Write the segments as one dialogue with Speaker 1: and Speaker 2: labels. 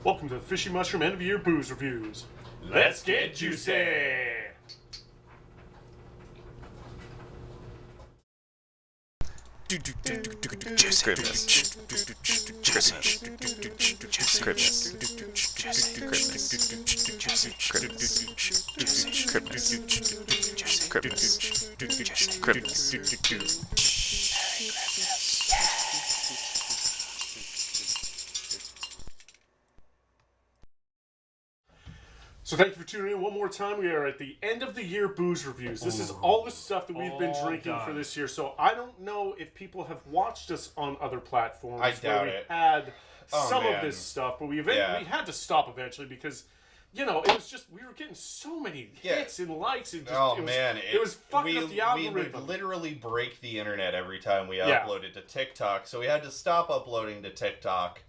Speaker 1: Welcome to the Fishy Mushroom End of Year Booze Reviews. Let's get juicy! So thank you for tuning in one more time. We are at the end of the year booze reviews. This is all the stuff that we've been drinking for this year. So I don't know if people have watched us on other platforms.
Speaker 2: I doubt
Speaker 1: where we
Speaker 2: it.
Speaker 1: had some of this stuff, but we had to stop eventually because, you know, it was just, we were getting so many hits and likes. And just, it was fucking up the algorithm.
Speaker 2: We would literally break the internet every time we uploaded to TikTok. So we had to stop uploading to TikTok.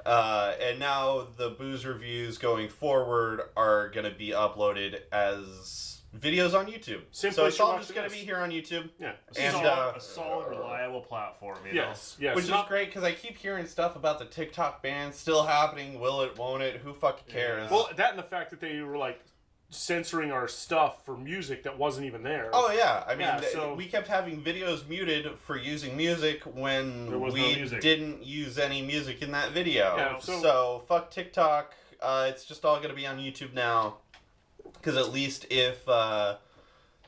Speaker 2: And now the booze reviews going forward are going to be uploaded as videos on YouTube. So it's all just going to be here on YouTube.
Speaker 3: Yeah. And a solid, reliable platform, you know?
Speaker 2: Yes. Which is great, because I keep hearing stuff about the TikTok ban still happening. Will it, won't it? Who fucking cares?
Speaker 1: Well, that and the fact that they were, like, censoring our stuff for music that wasn't even there.
Speaker 2: Oh, yeah. I mean, we kept having videos muted for using music when we didn't use any music in that video. Yeah, so fuck TikTok. It's just all going to be on YouTube now. Because at least if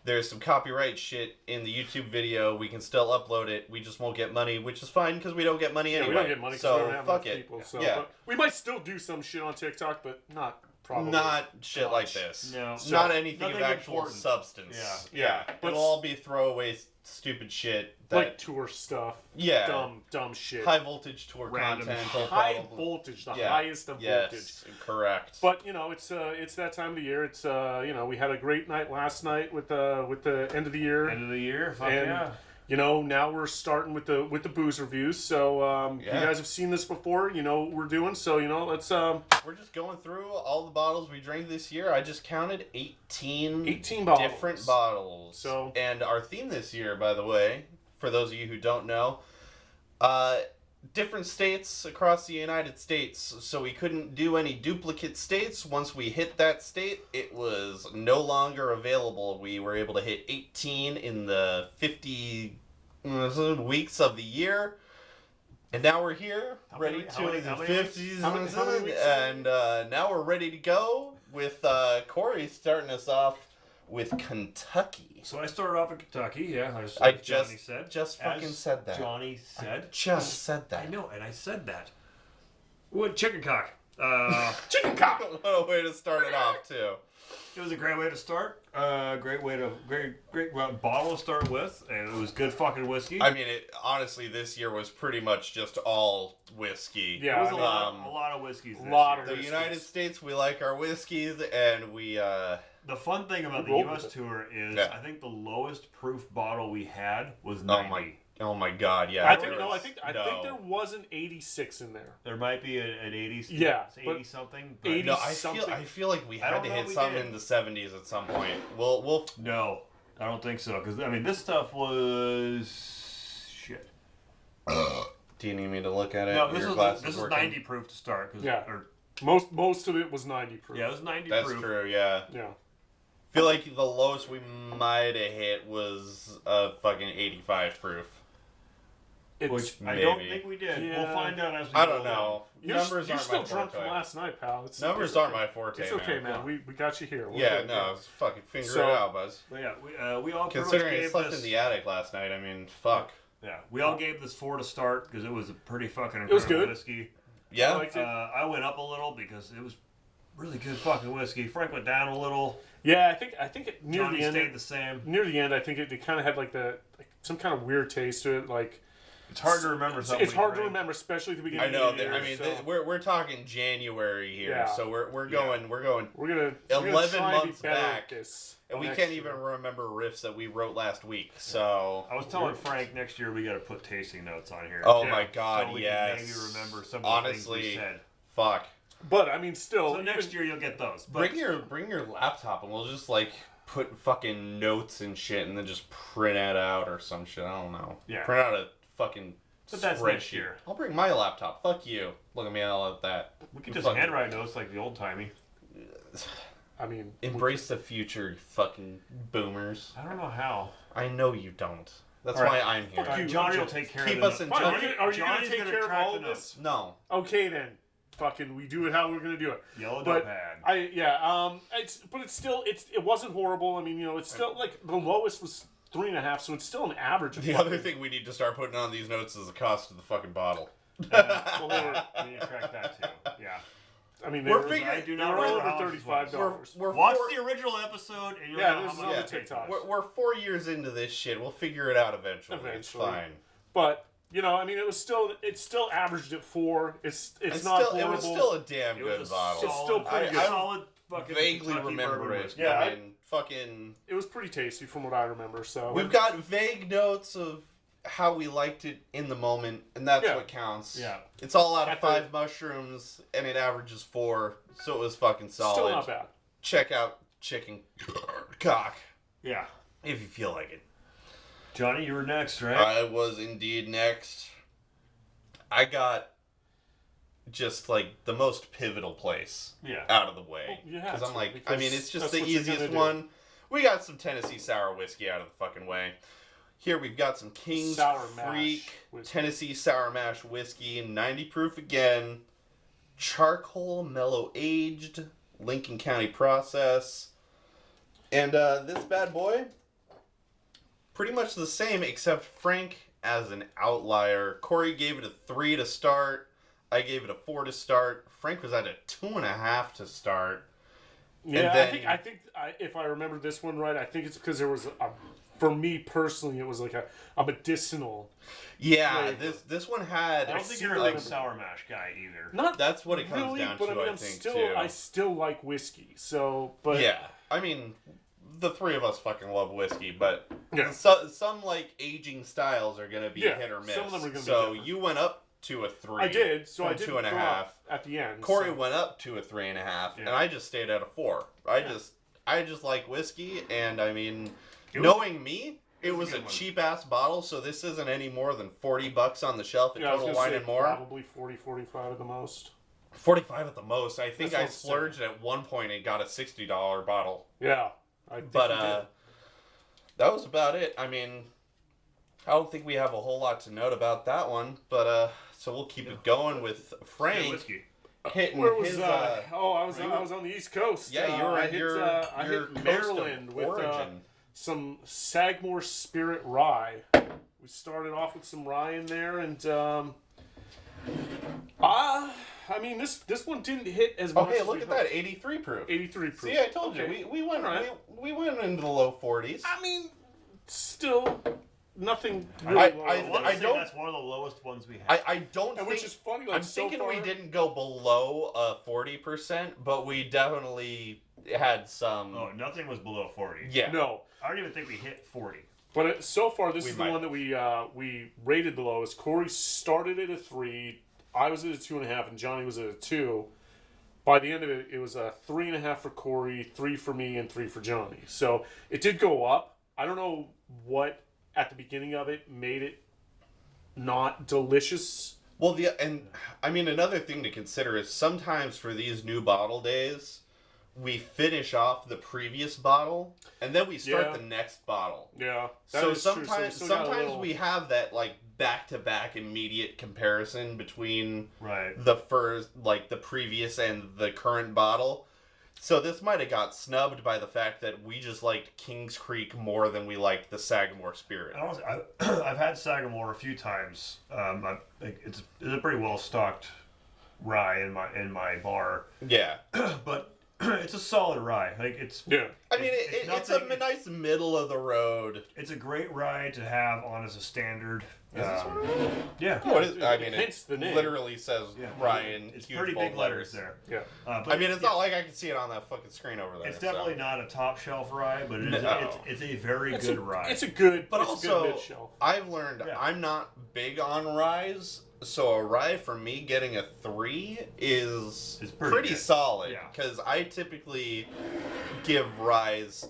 Speaker 2: there's some copyright shit in the YouTube video, we can still upload it. We just won't get money, which is fine because we don't get money anyway.
Speaker 1: We don't get money because we don't have enough people. So, but we might still do some shit on TikTok, but not... Probably. Not shit like this. No. Not anything of actual important substance. Yeah. It'll all be throwaway stupid shit. Like tour stuff. Yeah. Dumb shit.
Speaker 2: High voltage tour content.
Speaker 1: High voltage. The highest of voltage.
Speaker 2: Yes, correct.
Speaker 1: But, you know, it's that time of the year. It's, you know, we had a great night last night with the end of the year.
Speaker 3: End of the year? Fuck yeah.
Speaker 1: You know, now we're starting with the booze reviews. So you guys have seen this before. You know what we're doing. So you know, let's.
Speaker 2: We're just going through all the bottles we drank this year. I just counted 18
Speaker 1: bottles.
Speaker 2: Different bottles.
Speaker 1: So
Speaker 2: and our theme this year, by the way, for those of you who don't know, different states across the United States. So we couldn't do any duplicate states. Once we hit that state, it was no longer available. We were able to hit 18 in the 50 weeks of the year. And now we're here, ready to the 50s. And now we're ready to go with Corey starting us off with Kentucky.
Speaker 3: So I started off in Kentucky, yeah. As Johnny said.
Speaker 2: Just fucking said that.
Speaker 3: Johnny said.
Speaker 2: Just said that.
Speaker 3: I know, and I said that. We went chicken cock.
Speaker 1: Chicken cock!
Speaker 2: What a way to start it off, too.
Speaker 3: It was a great way to start. Great bottle to start with, and it was good fucking whiskey.
Speaker 2: I mean, honestly, this year was pretty much just all whiskey.
Speaker 3: Yeah, it was a lot of whiskeys.
Speaker 2: The United States, we like our whiskeys, and we.
Speaker 3: The fun thing about the U.S. tour is, I think the lowest proof bottle we had was 90.
Speaker 2: Oh my God! Yeah,
Speaker 1: I think there was an 86 in there.
Speaker 3: There might be an 80.
Speaker 1: Yeah,
Speaker 3: 80 something.
Speaker 2: I feel like we had to hit something in the 70s at some point. We'll.
Speaker 3: No, I don't think so. Because I mean, this stuff was shit.
Speaker 2: Do you need me to look at it?
Speaker 3: No, this is 90 proof to start.
Speaker 1: Most of it was 90 proof.
Speaker 3: Yeah, it was 90
Speaker 2: That's
Speaker 3: proof.
Speaker 2: That's true. Yeah.
Speaker 1: Yeah.
Speaker 2: I feel like the lowest we might have hit was a fucking 85 proof.
Speaker 3: Which I don't think we did. Yeah. We'll find out as we go.
Speaker 2: I don't know.
Speaker 1: Numbers aren't my forte. You're still drunk from last night, pal.
Speaker 2: Numbers aren't my forte.
Speaker 1: It's okay, man. We got you here.
Speaker 2: Fucking figure it out, Buzz.
Speaker 3: Yeah, we all
Speaker 2: considering I slept in the attic last night. I mean, fuck.
Speaker 3: Yeah, we all gave this 4 to start because it was a pretty fucking incredible whiskey.
Speaker 2: Yeah,
Speaker 1: I liked it.
Speaker 3: I went up a little because it was really good fucking whiskey. Frank went down a little.
Speaker 1: Yeah, I think near
Speaker 3: Johnny
Speaker 1: the end
Speaker 3: stayed the same.
Speaker 1: Near the end, I think it kind of had like some kind of weird taste to it. Like
Speaker 3: it's hard to remember something.
Speaker 1: It's hard to remember, especially at the beginning.
Speaker 2: I know.
Speaker 1: Of the year,
Speaker 2: I mean, we're talking January here, so we're going 11 months back, and we can't even remember riffs that we wrote last week. So
Speaker 3: I was telling Frank next year we got to put tasting notes on here.
Speaker 2: Oh my God,
Speaker 3: so we
Speaker 2: yes.
Speaker 3: Can maybe remember some of the things we said.
Speaker 2: Fuck.
Speaker 1: But I mean, still.
Speaker 3: So next year you'll get those.
Speaker 2: But bring your laptop and we'll just like put fucking notes and shit, and then just print it out or some shit. I don't know.
Speaker 3: Yeah.
Speaker 2: Print out a fucking
Speaker 3: But that's next year.
Speaker 2: I'll bring my laptop. Fuck you. Look at me all at that.
Speaker 3: We could just handwrite notes like the old timey.
Speaker 1: I mean,
Speaker 2: embrace the future, you fucking boomers.
Speaker 3: I don't know how.
Speaker 2: I know you don't. That's why I'm here.
Speaker 3: Fuck you, Johnny will take care of it.
Speaker 2: Keep us in touch.
Speaker 1: Are you going to take care of all of this?
Speaker 2: No.
Speaker 1: Okay then. Fucking, we do it how we're going to do it.
Speaker 3: Yellow notepad.
Speaker 1: It wasn't horrible. I mean, it's still like the lowest was 3.5, so it's still an average.
Speaker 2: The other thing we need to start putting on these notes is the cost of the fucking bottle.
Speaker 3: We need to track that too. Yeah.
Speaker 1: I mean,
Speaker 3: we're over
Speaker 1: $35.
Speaker 3: Watch the original episode, and you'll know
Speaker 1: this is on the TikTok.
Speaker 2: We're 4 years into this shit. We'll figure it out eventually. It's fine.
Speaker 1: But I mean, it still averaged at 4. It's not horrible.
Speaker 2: It was still a damn good bottle.
Speaker 1: It's still pretty good.
Speaker 3: Solid. Fucking
Speaker 2: vaguely remember it.
Speaker 1: Yeah,
Speaker 2: I mean, fucking.
Speaker 1: It was pretty tasty from what I remember. So
Speaker 2: we've got vague notes of how we liked it in the moment, and that's what counts.
Speaker 3: Yeah,
Speaker 2: it's all out of 5 mushrooms, and it averages 4, so it was fucking solid.
Speaker 1: Still not bad.
Speaker 2: Check out Chicken Cock.
Speaker 3: Yeah,
Speaker 2: if you feel like it.
Speaker 3: Johnny, you were next, right?
Speaker 2: I was indeed next. I got just like the most pivotal place out of the way. Because I'm like, I mean, it's just the easiest one. We got some Tennessee sour whiskey out of the fucking way. Here we've got some King's Creek Tennessee sour mash whiskey, 90 proof again, charcoal mellow aged, Lincoln County process. And this bad boy, pretty much the same, except Frank as an outlier. Corey gave it a 3 to start. I gave it a 4 to start. Frank was at a 2.5 to start.
Speaker 1: Yeah, then, I think if I remember this one right, I think it's because there was for me personally, it was like a medicinal.
Speaker 2: Yeah, this one had.
Speaker 3: I don't think you're a big sour mash guy either.
Speaker 2: That's what it comes down to. I think too.
Speaker 1: I still like whiskey, but
Speaker 2: yeah, I mean, the three of us fucking love whiskey, but some like aging styles are gonna be hit or miss. Some of them are gonna be different. You went up to a 3.
Speaker 1: I did. So I did
Speaker 2: 2.5
Speaker 1: at the end.
Speaker 2: Corey went up to a 3.5, and I just stayed at a 4. I just like whiskey, and I mean, knowing me, it was a cheap ass bottle, so this isn't any more than $40 on the shelf at Total Wine and More.
Speaker 1: Probably 40, 45 at the most.
Speaker 2: 45 at the most. I think I splurged at one point and got a $60 bottle.
Speaker 1: Yeah,
Speaker 2: that was about it. I mean, I don't think we have a whole lot to note about that one, but so we'll keep it going with Frank hitting his.
Speaker 1: I was on the East Coast.
Speaker 2: Yeah, I
Speaker 1: hit Maryland with some Sagamore Spirit Rye. We started off with some rye in there, and I mean this one didn't hit as much.
Speaker 2: Okay, look at that, 83 proof.
Speaker 1: 83 proof.
Speaker 2: See, I told you we went we went into the low 40s.
Speaker 1: I mean, still. Nothing
Speaker 3: really I don't. That's one of the lowest ones we had.
Speaker 2: I don't think.
Speaker 1: Which is funny. Like,
Speaker 2: I'm thinking we didn't go below 40%, but we definitely had some.
Speaker 3: Oh, nothing was below 40.
Speaker 2: Yeah.
Speaker 1: No.
Speaker 3: I don't even think we hit 40.
Speaker 1: But so far, this is the one that we rated the lowest. Corey started at a 3. I was at a 2.5, and Johnny was at a 2. By the end of it, it was a 3.5 for Corey, 3 for me, and 3 for Johnny. So it did go up. I don't know what at the beginning of it made it not delicious.
Speaker 2: Well, I mean, another thing to consider is sometimes for these new bottle days, we finish off the previous bottle and then we start the next bottle.
Speaker 1: Yeah.
Speaker 2: So sometimes we have that like back-to-back immediate comparison between the first, like the previous and the current bottle. So this might have got snubbed by the fact that we just liked King's Creek more than we liked the Sagamore Spirit.
Speaker 3: I've had Sagamore a few times. It's a pretty well stocked rye in my bar.
Speaker 2: Yeah,
Speaker 3: but it's a solid rye. Like
Speaker 2: I mean, it's a nice middle of the road.
Speaker 3: It's a great rye to have on as a standard.
Speaker 2: Is this one right?
Speaker 3: Yeah.
Speaker 2: What is, I mean,
Speaker 1: it
Speaker 2: the name. Literally says Ryan.
Speaker 3: It's pretty big letters there.
Speaker 1: Yeah.
Speaker 2: I mean, it's not like I can see it on that fucking screen over there.
Speaker 3: It's definitely not a top shelf rye, but it's a very good rye.
Speaker 1: It's a good,
Speaker 2: but
Speaker 1: it's
Speaker 2: also
Speaker 1: a good mid-shelf.
Speaker 2: I've learned I'm not big on ryes, so a rye for me getting a 3 is pretty solid because I typically give ryes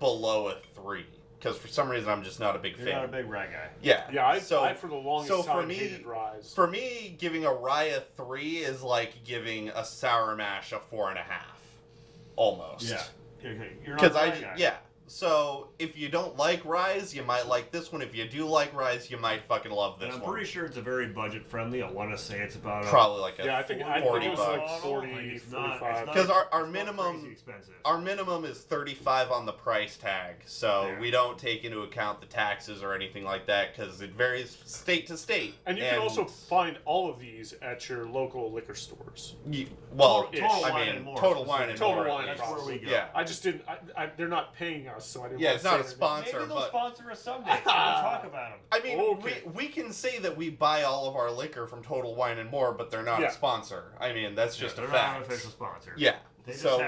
Speaker 2: below a 3. because for some reason I'm just not a big fan.
Speaker 3: You're not a big rye guy.
Speaker 2: Yeah.
Speaker 4: Yeah, I for the longest time hated ryes.
Speaker 2: For me, giving a rye a 3 is like giving a sour mash a 4.5. Almost.
Speaker 3: Yeah. You're not a rye guy.
Speaker 2: Yeah. So, if you don't like ryes, you might like this one. If you do like ryes, you might fucking love this one.
Speaker 3: I'm pretty sure it's a very budget friendly. I want to say it's about
Speaker 2: probably like
Speaker 4: I think it was like 40, 45.
Speaker 2: Because our minimum is 35 on the price tag. So we don't take into account the taxes or anything like that because it varies state to state.
Speaker 4: And you can also find all of these at your local liquor stores.
Speaker 2: Total Wine and More.
Speaker 4: Total Wine and More.
Speaker 3: That's where we go.
Speaker 2: Yeah.
Speaker 4: I just didn't. They're not paying us, so I didn't.
Speaker 2: Yeah, it's not a sponsor.
Speaker 3: Maybe they'll sponsor us someday. We'll talk about them.
Speaker 2: I mean, we can say that we buy all of our liquor from Total Wine and More, but they're not a sponsor. I mean, that's just a fact.
Speaker 3: They're not an official sponsor.
Speaker 2: Yeah.
Speaker 3: So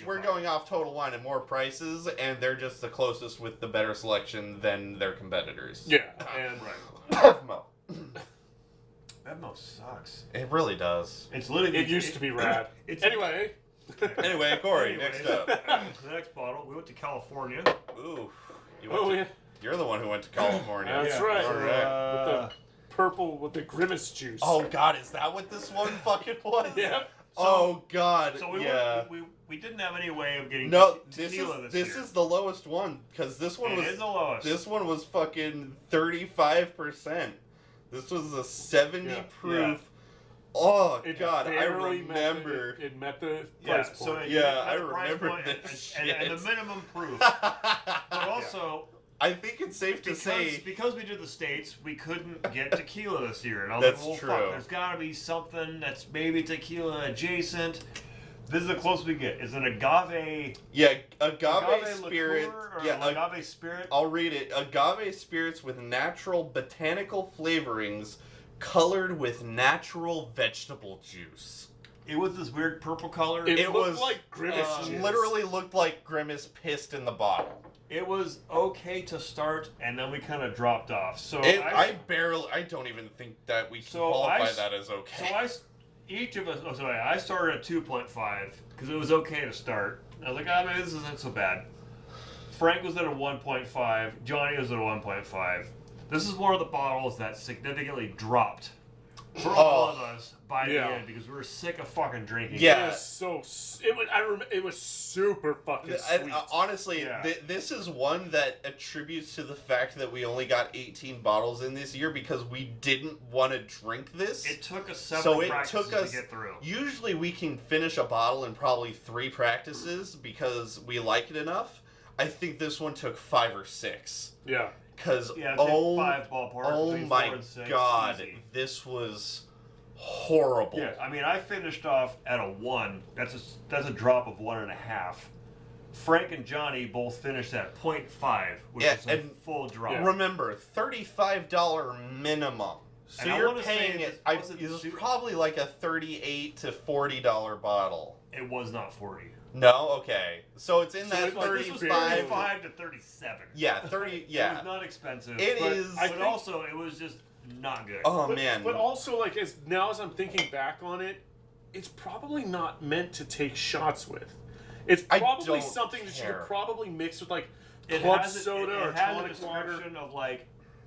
Speaker 2: we're going off Total Wine and More prices, and they're just the closest with the better selection than their competitors.
Speaker 4: Yeah, and
Speaker 2: Bevmo.
Speaker 3: Bevmo sucks.
Speaker 2: It really does.
Speaker 3: It's literally.
Speaker 4: It used to be rad.
Speaker 2: Anyway, Corey, next up.
Speaker 3: The next bottle, we went to California.
Speaker 2: Ooh. You're the one who went to California.
Speaker 4: That's right. All right. With the purple, with the grimace juice.
Speaker 2: Oh, God, is that what this one fucking was?
Speaker 4: Yeah.
Speaker 2: Oh, God.
Speaker 3: So we didn't have any way of getting tequila
Speaker 2: this is the lowest one, because this one
Speaker 3: is the lowest.
Speaker 2: This one was fucking 35%. This was a 70 proof. Yeah. Oh, God, I remember.
Speaker 4: It met the price point.
Speaker 3: So
Speaker 2: I remember this
Speaker 3: and the minimum proof. But also,
Speaker 2: I think it's safe to say...
Speaker 3: Because we did the States, we couldn't get tequila this year. And I was
Speaker 2: that's
Speaker 3: like, well,
Speaker 2: true.
Speaker 3: Fuck, there's got to be something that's maybe tequila adjacent. This is the closest we get. It's an agave...
Speaker 2: Yeah, agave spirit.
Speaker 3: Agave spirit.
Speaker 2: I'll read it. Agave spirits with natural botanical flavorings colored with natural vegetable juice.
Speaker 3: It was this weird purple color.
Speaker 4: It looked like Grimace.
Speaker 2: Literally looked like Grimace pissed in the bottle.
Speaker 3: It was okay to start, and then we kind of dropped off. So
Speaker 2: I don't even think that we can qualify that as okay.
Speaker 3: So I started at 2.5 because it was okay to start. I was like, maybe this isn't so bad. Frank was at a 1.5. Johnny was at a 1.5. This is one of the bottles that significantly dropped for all of us by the end because we were sick of fucking drinking.
Speaker 2: Yeah,
Speaker 4: it was super fucking sweet.
Speaker 2: Honestly, this is one that attributes to the fact that we only got 18 bottles in this year because we didn't want to drink this.
Speaker 3: It took us 7 practices to get through.
Speaker 2: Usually we can finish a bottle in probably 3 practices because we like it enough. I think this one took 5 or 6.
Speaker 4: Yeah.
Speaker 2: Because,
Speaker 3: 5 ballpark,
Speaker 2: oh my God,
Speaker 3: easy.
Speaker 2: This was horrible.
Speaker 3: Yeah, I mean, I finished off at a 1. That's a drop of 1.5. Frank and Johnny both finished at 0.5, which is a full drop.
Speaker 2: Yeah. Remember, $35 minimum. So you're paying it. It was probably like a $38 to $40 bottle.
Speaker 3: It was not 40.
Speaker 2: No, okay. So it's in that
Speaker 3: 35 to 37.
Speaker 2: Yeah, 30. Yeah,
Speaker 3: it was not expensive.
Speaker 2: But
Speaker 3: also it was just not good.
Speaker 2: Man.
Speaker 4: But also, as I'm thinking back on it, it's probably not meant to take shots with. It's probably something that you could probably mix with club soda or tonic water.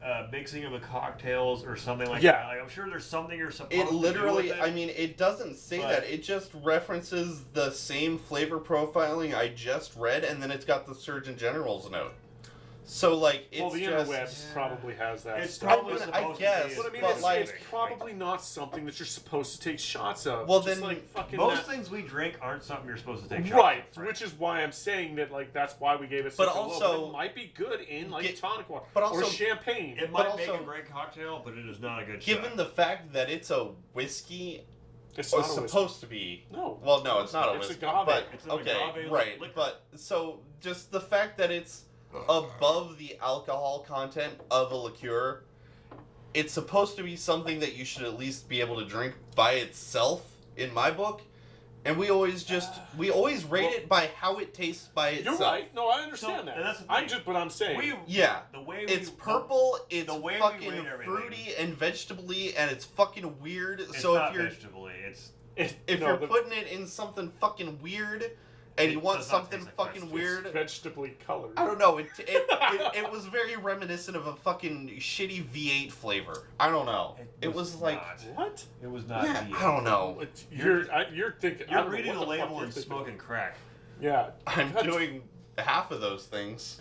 Speaker 3: Of mixing of the cocktails or something like that. I'm sure there's something you're supposed to do with it.
Speaker 2: I mean, it doesn't say that. It just references the same flavor profiling I just read, and then it's got the Surgeon General's note. So, it's
Speaker 4: the interwebs probably has that
Speaker 3: it's
Speaker 4: stuff.
Speaker 3: Probably
Speaker 2: I guess,
Speaker 4: it's probably not something that you're supposed to take shots of.
Speaker 2: Well, then,
Speaker 3: most things we drink aren't something you're supposed to take shots of.
Speaker 4: Right, which is why I'm saying that, that's why we gave it such a low. But it might be good in, tonic water or champagne.
Speaker 3: It might make a great cocktail, but it is not a good shot.
Speaker 2: Given the fact that it's a whiskey...
Speaker 4: It's not
Speaker 2: supposed to be.
Speaker 4: No.
Speaker 2: Well, no, it's not a whiskey.
Speaker 4: It's agave.
Speaker 3: It's an agave liquor.
Speaker 2: But, so, just the fact that it's above the alcohol content of a liqueur, it's supposed to be something that you should at least be able to drink by itself, in my book. And we always rate it by how it tastes by itself.
Speaker 4: You're right. No, I understand that. I'm saying.
Speaker 2: It's purple, it's fucking fruity and vegetable-y, and it's fucking weird.
Speaker 3: It's
Speaker 2: so
Speaker 3: not vegetable-y.
Speaker 2: If you're putting it in something fucking weird, and you want something fucking weird.
Speaker 4: It's vegetably colored.
Speaker 2: I don't know. It was very reminiscent of a fucking shitty V8 flavor. I don't know. It was like
Speaker 4: what?
Speaker 3: It was not.
Speaker 2: Yeah,
Speaker 3: V8.
Speaker 2: I don't know.
Speaker 4: You're thinking.
Speaker 3: You're reading the label and smoking crack.
Speaker 4: Yeah,
Speaker 2: I'm doing half of those things.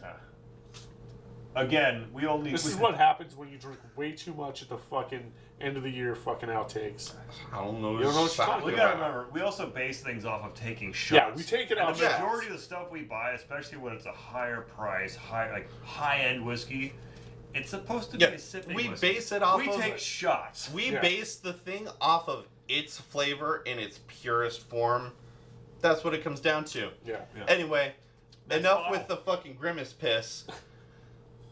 Speaker 3: Again,
Speaker 4: This is what happens when you drink way too much at the fucking end of the year fucking outtakes.
Speaker 2: I don't know.
Speaker 4: You don't know what you're talking
Speaker 3: We gotta remember, we also base things off of taking shots.
Speaker 4: Yeah, we take it off.
Speaker 3: The majority of the stuff we buy, especially when it's a higher price, high-end whiskey, it's supposed to be a sipping
Speaker 2: we
Speaker 3: whiskey.
Speaker 2: Base it off.
Speaker 3: We take shots.
Speaker 2: We base the thing off of its flavor in its purest form. That's what it comes down to.
Speaker 4: Yeah.
Speaker 2: Anyway, enough with the fucking grimace piss.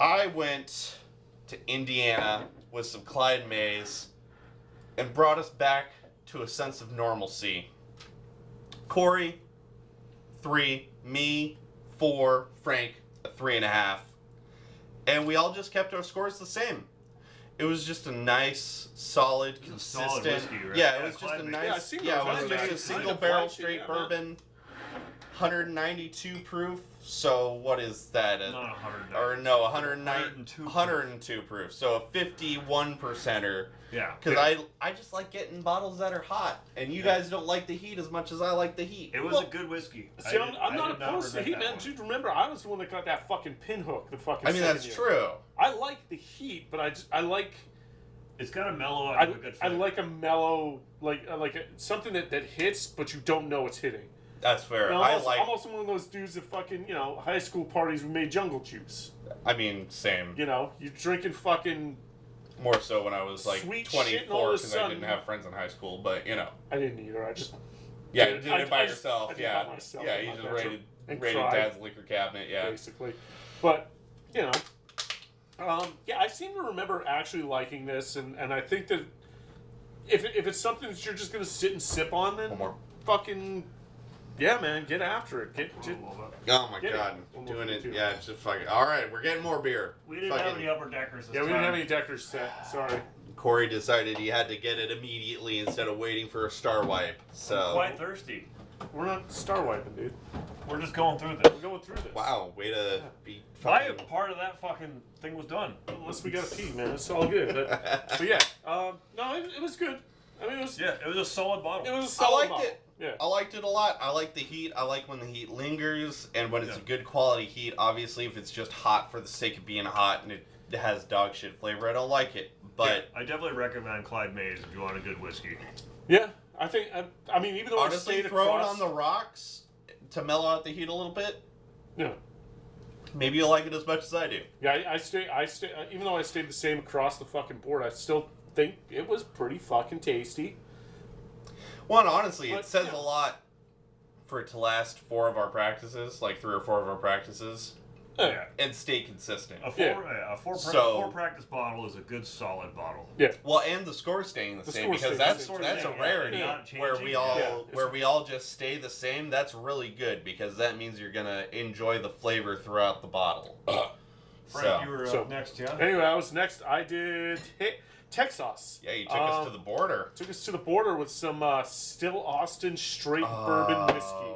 Speaker 2: I went to Indiana with some Clyde maize and brought us back to a sense of normalcy. Corey, 3. Me, 4. Frank, a 3.5. And we all just kept our scores the same. It was just a nice, solid, consistent.
Speaker 3: Solid whiskey, right?
Speaker 2: Yeah, it was just a nice. Yeah, it was just a single barrel straight bourbon. 192 proof. So what is that?
Speaker 3: Not 100.
Speaker 2: Or no, 102 proof. So a 51%er.
Speaker 3: Yeah.
Speaker 2: Because I just like getting bottles that are hot, and you guys don't like the heat as much as I like the heat.
Speaker 3: It was a good whiskey.
Speaker 4: See, I'm not opposed to the heat, man. Dude, remember, I was the one that got that fucking pinhook. The fucking.
Speaker 2: I mean, that's true.
Speaker 4: I like the heat, but I like.
Speaker 3: It's got a mellow.
Speaker 4: I like a mellow, like something that hits, but you don't know it's hitting.
Speaker 2: That's fair.
Speaker 4: I'm also one of those dudes that fucking, high school parties we made jungle juice.
Speaker 2: I mean, same.
Speaker 4: You're drinking fucking.
Speaker 2: More so when I was like
Speaker 4: sweet
Speaker 2: 24 because I didn't have friends in high school, but
Speaker 4: I didn't either. I just.
Speaker 2: Yeah, you did it by yourself. Yeah,
Speaker 4: you
Speaker 2: just raided Dad's liquor cabinet. Yeah,
Speaker 4: basically. But I seem to remember actually liking this, and I think that if it's something that you're just gonna sit and sip on, then fucking. Yeah, man, get after it.
Speaker 2: Oh my god, doing it. Yeah, it's just fucking. All right, we're getting more beer.
Speaker 3: We didn't have any upper deckers.
Speaker 4: We didn't have any deckers set. Sorry.
Speaker 2: Corey decided he had to get it immediately instead of waiting for a star wipe. So
Speaker 3: I'm quite thirsty.
Speaker 4: We're not star wiping, dude.
Speaker 3: We're just going through this.
Speaker 4: We're going through this.
Speaker 2: Wow, way to be.
Speaker 3: My part of that fucking thing was done.
Speaker 4: Unless we got to pee, man. It's all good. But yeah, no, it was good. I mean, it was
Speaker 3: a solid bottle.
Speaker 4: It was a solid bottle.
Speaker 2: I liked it. Yeah. I liked it a lot. I like the heat. I like when the heat lingers and when it's a good quality heat. Obviously, if it's just hot for the sake of being hot and it has dog shit flavor, I don't like it. But
Speaker 3: I definitely recommend Clyde Maize if you want a good whiskey.
Speaker 4: Yeah, I think. I mean, even though
Speaker 2: honestly,
Speaker 4: I stayed
Speaker 2: throw it on the rocks to mellow out the heat a little bit.
Speaker 4: Yeah.
Speaker 2: Maybe you'll like it as much as I do.
Speaker 4: Yeah, I stay. Even though I stayed the same across the fucking board, I still think it was pretty fucking tasty.
Speaker 2: Well, honestly, it says a lot for it to last 4 of our practices, like 3 or 4 of our practices, and stay consistent.
Speaker 3: A four practice bottle is a good solid bottle.
Speaker 4: Yeah.
Speaker 2: Well, and the score staying the same because that's a rarity where we all just stay the same. That's really good because that means you're gonna enjoy the flavor throughout the bottle.
Speaker 3: Frank, you were up next, yeah.
Speaker 4: Anyway, I was next. I did Texas.
Speaker 2: Yeah, you took us to the border.
Speaker 4: Took us to the border with some Still Austin straight bourbon whiskey.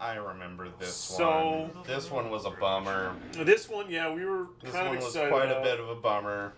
Speaker 2: I remember this one. This one was a bummer.
Speaker 4: This one, we were kind of excited.
Speaker 2: This one was quite a bit of a bummer.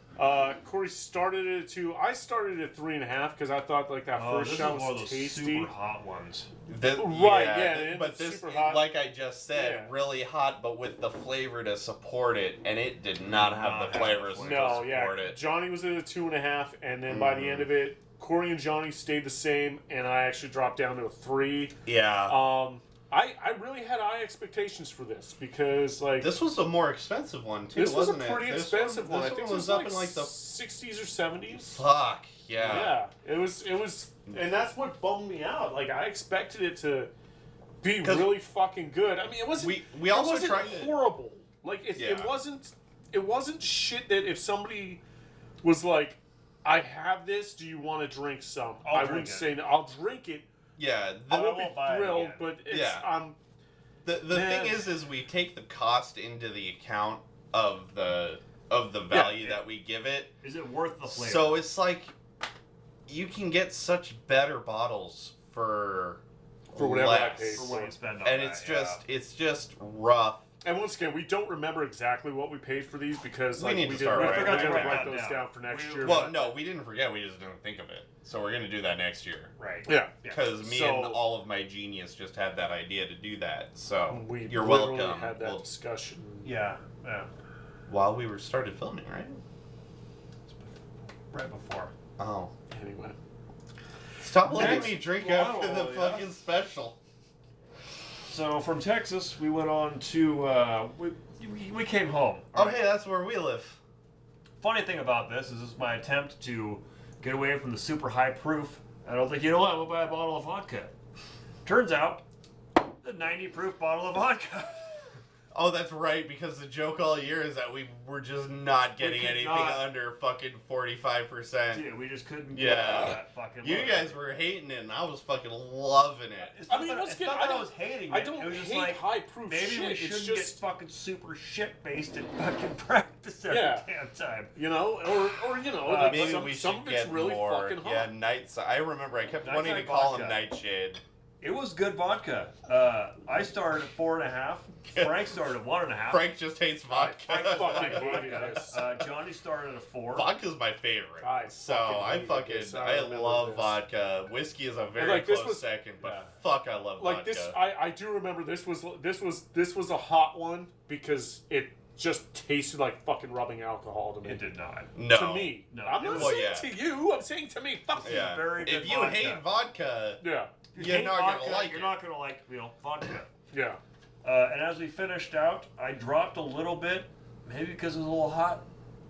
Speaker 4: Corey started it at 2. I started at 3.5 because I thought that first shot was tasty.
Speaker 3: Super hot ones.
Speaker 2: But this, like I just said, really hot, but with the flavor to support it, and it did not have the flavors to support it.
Speaker 4: Johnny was at a 2.5, and then by the end of it, Corey and Johnny stayed the same, and I actually dropped down to a 3.
Speaker 2: Yeah.
Speaker 4: I really had high expectations for this because
Speaker 2: this was a more expensive one too.
Speaker 4: This was
Speaker 2: wasn't
Speaker 4: a pretty expensive one. I think it was
Speaker 2: up
Speaker 4: like
Speaker 2: in like the
Speaker 4: 60s or 70s.
Speaker 2: Fuck yeah.
Speaker 4: Yeah, it was, and that's what bummed me out. Like I expected it to be really fucking good. I mean, it wasn't.
Speaker 2: We also
Speaker 4: wasn't
Speaker 2: tried
Speaker 4: horrible. Like it wasn't shit that if somebody was like, "I have this. Do you want to drink some?" I wouldn't say no. I'll drink it.
Speaker 2: Yeah,
Speaker 4: I won't be thrilled, but it's
Speaker 2: the thing is we take the cost into the account of the value that we give it.
Speaker 3: Is it worth the flavor?
Speaker 2: So it's like you can get such better bottles for
Speaker 4: for whatever I
Speaker 2: less.
Speaker 4: paid.
Speaker 3: For what you spend on
Speaker 2: And
Speaker 3: that,
Speaker 2: it's just rough.
Speaker 4: And once again, we don't remember exactly what we paid for these because
Speaker 2: We need to start
Speaker 4: we're
Speaker 2: writing
Speaker 4: going
Speaker 2: that
Speaker 4: to
Speaker 2: down.
Speaker 4: write those down for next year.
Speaker 2: Well, no, we didn't forget. We just didn't think of it. So we're going to do that next year.
Speaker 3: Right.
Speaker 4: Yeah.
Speaker 2: Because me and all of my genius just had that idea to do that. So you're
Speaker 4: literally
Speaker 2: welcome.
Speaker 4: Had that discussion.
Speaker 3: Yeah.
Speaker 2: While we started filming, right?
Speaker 3: Right before.
Speaker 2: Oh.
Speaker 4: Anyway.
Speaker 2: Stop letting me drink after the fucking special.
Speaker 3: So from Texas, we went on to we came home.
Speaker 2: Oh, hey, that's where we live.
Speaker 3: Funny thing about this is my attempt to get away from the super high proof. I don't think, you know what, I'm going to buy a bottle of vodka. Turns out, the 90 proof bottle of vodka.
Speaker 2: Oh, that's right, because the joke all year is that we were just not getting anything under fucking 45%.
Speaker 3: Dude, we just couldn't get that fucking
Speaker 2: You guys were hating it, and I was fucking loving it.
Speaker 3: I mean, it's not that I was hating it.
Speaker 4: I don't
Speaker 3: it was just
Speaker 4: hate
Speaker 3: like,
Speaker 4: high proof
Speaker 3: maybe
Speaker 4: shit.
Speaker 3: we shouldn't
Speaker 4: it's just
Speaker 3: get fucking super shit faced and fucking practice every damn time.
Speaker 4: You know, or you know, like
Speaker 2: maybe
Speaker 4: some
Speaker 2: we
Speaker 4: of
Speaker 2: should
Speaker 4: it's
Speaker 2: get
Speaker 4: really
Speaker 2: more.
Speaker 4: fucking hot.
Speaker 2: Yeah, Nightside. I remember I kept
Speaker 3: Nightside
Speaker 2: wanting to call
Speaker 3: vodka.
Speaker 2: him Nightshade.
Speaker 3: It was good vodka. I started at 4.5. Frank started at 1.5.
Speaker 2: Frank just hates vodka.
Speaker 4: Frank fucking hated this.
Speaker 3: Johnny started at a 4.
Speaker 2: Vodka's my favorite. I
Speaker 4: I
Speaker 2: love vodka. Whiskey is a very close second, but fuck, I love vodka.
Speaker 4: This, I do remember this was a hot one because it just tasted like fucking rubbing alcohol to me.
Speaker 3: It did not.
Speaker 2: No.
Speaker 4: To me.
Speaker 3: No.
Speaker 4: I'm not saying to you. I'm saying to me. Fuck you.
Speaker 2: Yeah.
Speaker 3: Very good
Speaker 2: If you
Speaker 3: vodka.
Speaker 2: hate vodka,
Speaker 3: you're
Speaker 2: not
Speaker 3: vodka,
Speaker 2: gonna like
Speaker 3: You're
Speaker 2: it.
Speaker 3: not gonna like, vodka.
Speaker 4: Yeah.
Speaker 3: And as we finished out, I dropped a little bit, maybe because it was a little hot.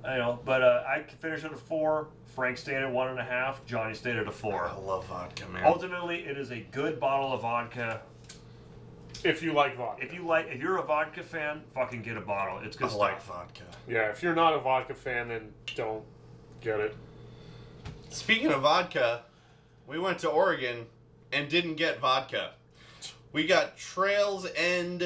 Speaker 3: I know, but I finished at a 4. Frank stayed at 1.5. Johnny stayed at a 4.
Speaker 2: I love vodka, man.
Speaker 3: Ultimately, it is a good bottle of vodka.
Speaker 4: If you like vodka.
Speaker 3: If you're a vodka fan, fucking get a bottle. It's good
Speaker 2: I
Speaker 3: stuff.
Speaker 2: like vodka.
Speaker 4: Yeah, if you're not a vodka fan, then don't get it.
Speaker 2: Speaking of vodka, we went to Oregon and didn't get vodka. We got Trails End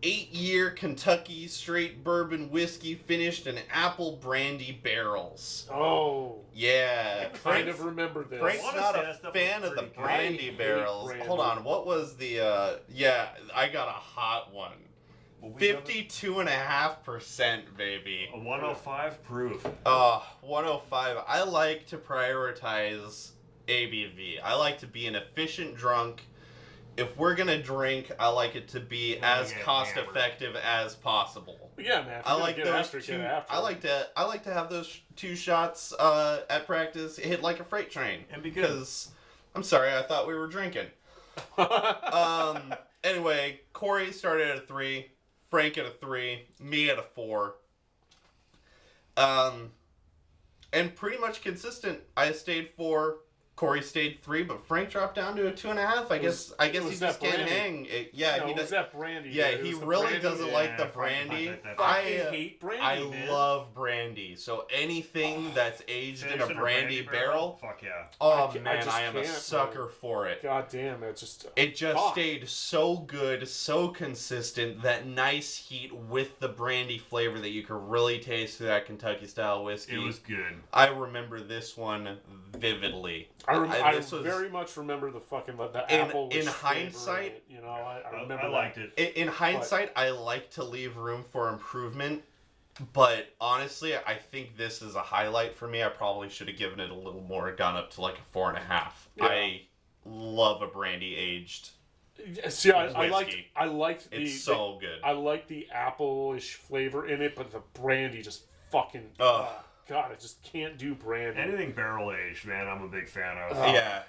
Speaker 2: 8-year Kentucky straight bourbon whiskey finished in apple brandy barrels.
Speaker 4: Oh.
Speaker 2: Yeah.
Speaker 4: I kind of remember this.
Speaker 2: Frank's not a fan of the brandy barrels. Hold on, what was the, I got a hot one. 52.5%, baby.
Speaker 3: A 105 proof.
Speaker 2: 105. I like to prioritize ABV. I like to be an efficient drunk. If we're gonna drink, I like it to be as cost effective as possible.
Speaker 4: Yeah, man.
Speaker 2: I like those two. I like to have those 2 shots at practice hit like a freight train.
Speaker 3: And be good.
Speaker 2: Because I'm sorry, I thought we were drinking. Anyway, Corey started at a 3, Frank at a 3, me at a 4. And pretty much consistent. I stayed 4. Corey stayed 3, but Frank dropped down to a 2.5. I guess he just can't hang. He
Speaker 4: does that brandy.
Speaker 2: Yeah, he really doesn't like the brandy.
Speaker 4: I hate brandy.
Speaker 2: I love brandy. So anything that's aged in a brandy barrel,
Speaker 3: fuck yeah.
Speaker 2: Oh man, I am a sucker for it.
Speaker 4: God damn, it
Speaker 2: just stayed so good, so consistent. That nice heat with the brandy flavor that you could really taste through that Kentucky style whiskey.
Speaker 3: It was good.
Speaker 2: I remember this one vividly.
Speaker 4: I very much remember the apple.
Speaker 2: In hindsight,
Speaker 4: I remember.
Speaker 3: I liked it.
Speaker 2: In hindsight, I like to leave room for improvement, but honestly, I think this is a highlight for me. I probably should have given it a little more, gone up to like a 4.5. Yeah. I love a brandy aged.
Speaker 4: See, I liked the.
Speaker 2: It's so good.
Speaker 4: I like the apple-ish flavor in it, but the brandy just fucking. God, I just can't do brandy.
Speaker 3: Anything barrel aged, man, I'm a big fan of.
Speaker 2: Yeah.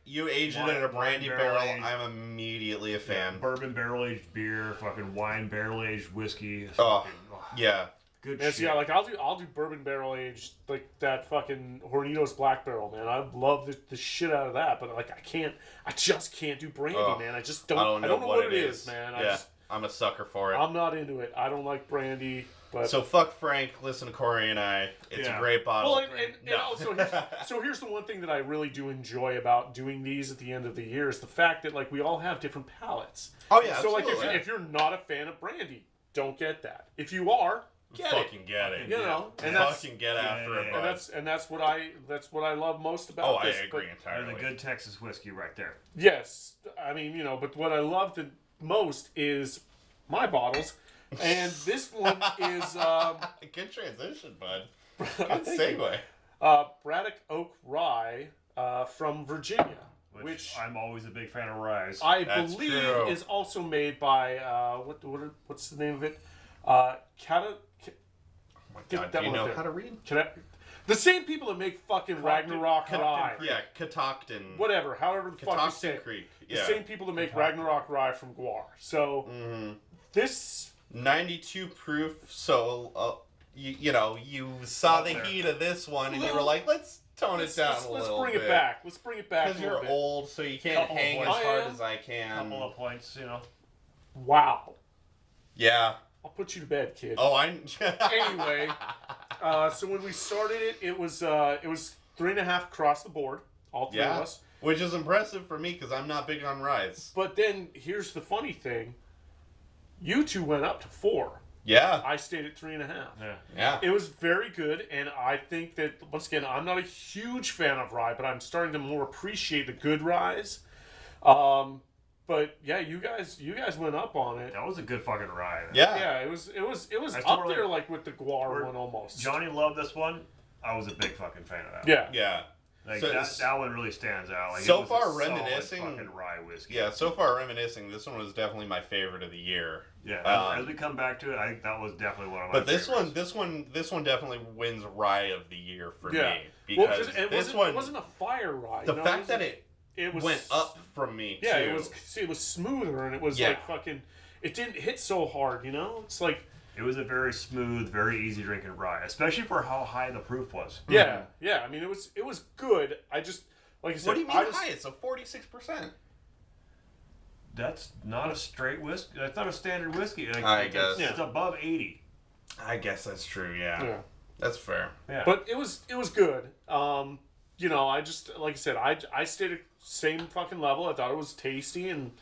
Speaker 2: You age it in a brandy barrel, I'm immediately a fan.
Speaker 3: Yeah, bourbon barrel aged beer, fucking wine barrel aged whiskey.
Speaker 2: Yeah.
Speaker 3: Good
Speaker 4: shit. Yeah, like I'll do bourbon barrel aged, like that fucking Hornitos Black Barrel, man. I love the shit out of that, but like I just can't do brandy, man. I just don't. I don't know what it is, man.
Speaker 2: Yeah, I'm a sucker for it.
Speaker 4: I'm not into it. I don't like brandy. But
Speaker 2: so fuck Frank, listen to Corey and I. It's a great bottle.
Speaker 4: Well, and also, here's the one thing that I really do enjoy about doing these at the end of the year is the fact that like we all have different palates.
Speaker 2: Oh yeah.
Speaker 4: So
Speaker 2: absolutely.
Speaker 4: like if you're not a fan of brandy, don't get that. If you are,
Speaker 2: get it.
Speaker 4: You know,
Speaker 2: and fucking get after it, bud.
Speaker 4: And that's what I love most about this.
Speaker 2: I agree entirely.
Speaker 3: There's a good Texas whiskey right there.
Speaker 4: Yes, I mean, you know, but what I love the most is my bottles, and this one is
Speaker 2: good transition, bud. Good segue.
Speaker 4: Braddock Oak Rye from Virginia, which
Speaker 3: I'm always a big fan of rye.
Speaker 4: I believe is also made by what's the name of it?
Speaker 2: God, do you know how to read?
Speaker 4: The same people that make fucking Ragnarok Rye.
Speaker 2: Yeah, Catoctin.
Speaker 4: Whatever, however the fuck you say it.
Speaker 2: Creek.
Speaker 4: The same people that make Ragnarok Rye from Guar. So, this...
Speaker 2: 92 proof, so, you saw the heat of this one, and you were like, let's tone it down a little bit.
Speaker 4: Let's bring it back. Let's bring it back a little bit.
Speaker 2: Because you're old, so you can't hang as hard as I can.
Speaker 3: Couple of points,
Speaker 4: Wow.
Speaker 2: Yeah.
Speaker 4: I'll put you to bed, kid.
Speaker 2: Oh,
Speaker 4: Anyway, so when we started it was 3.5 across the board, all three of us.
Speaker 2: Which is impressive for me because I'm not big on ryes.
Speaker 4: But then here's the funny thing: you two went up to 4.
Speaker 2: Yeah.
Speaker 4: I stayed at 3.5.
Speaker 2: Yeah.
Speaker 4: It was very good, and I think that once again, I'm not a huge fan of rye, but I'm starting to more appreciate the good ryes. But yeah, you guys went up on it.
Speaker 3: That was a good fucking rye.
Speaker 4: Yeah, it was up there like with the Guar one almost.
Speaker 3: Johnny loved this one. I was a big fucking fan of that.
Speaker 4: Yeah.
Speaker 3: Like that one really stands out. Like,
Speaker 2: so far, reminiscing
Speaker 3: fucking rye whiskey.
Speaker 2: Yeah, so far reminiscing, this one was definitely my favorite of the year.
Speaker 3: Yeah, as we come back to it, I think that was definitely one of my favorites.
Speaker 2: But this one definitely wins rye of the year for me
Speaker 4: because it wasn't a fire rye.
Speaker 2: The fact that it went up from me too.
Speaker 4: Yeah, it was smoother and it was like fucking. It didn't hit so hard, It's like.
Speaker 3: It was a very smooth, very easy drinking rye, especially for how high the proof was.
Speaker 4: Yeah, I mean, it was good. I just, like I said,
Speaker 2: what do you mean high? It's a 46%.
Speaker 3: That's not a straight whiskey. That's not a standard whiskey.
Speaker 2: I guess
Speaker 3: it's above 80.
Speaker 2: I guess that's true. Yeah. That's fair.
Speaker 4: Yeah, but it was good. I just like I said, I stayed at same fucking level. I thought it was tasty, and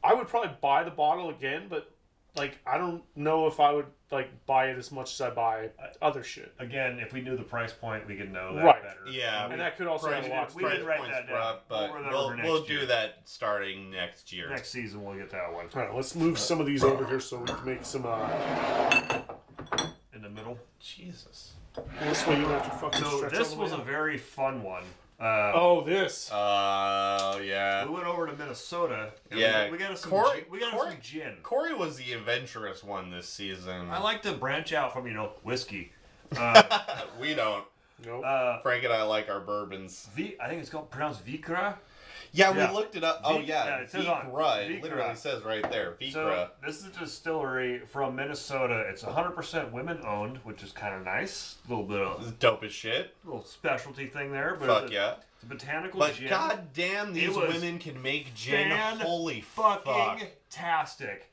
Speaker 4: I would probably buy the bottle again, but. Like, I don't know if I would, buy it as much as I buy other shit.
Speaker 3: Again, if we knew the price point, we could know that better.
Speaker 2: Yeah.
Speaker 4: And that could also have a lot.
Speaker 3: We did write that down.
Speaker 2: But we'll do that starting next year.
Speaker 3: Next season, we'll get that one.
Speaker 4: All right, let's move some of these over here so we can make some,
Speaker 3: in the middle?
Speaker 2: Jesus.
Speaker 4: This way you don't have to fucking stretch.
Speaker 3: This was a very fun one.
Speaker 4: This.
Speaker 2: Yeah.
Speaker 3: We went over to Minnesota.
Speaker 2: And
Speaker 3: we got some gin.
Speaker 2: Corey was the adventurous one this season.
Speaker 3: I like to branch out from, whiskey.
Speaker 2: We don't.
Speaker 4: Nope.
Speaker 2: Frank and I like our bourbons.
Speaker 3: I think it's pronounced Vikre.
Speaker 2: Yeah, we looked it up.
Speaker 3: It says
Speaker 2: Vikre. It literally says right there. Vikre.
Speaker 3: So, this is a distillery from Minnesota. It's 100% women owned, which is kind of nice. A little bit of...
Speaker 2: dope as shit.
Speaker 3: Little specialty thing there. But
Speaker 2: Fuck yeah.
Speaker 3: It's a botanical gin.
Speaker 2: But goddamn, these women can make gin. Holy
Speaker 3: fucking tastic.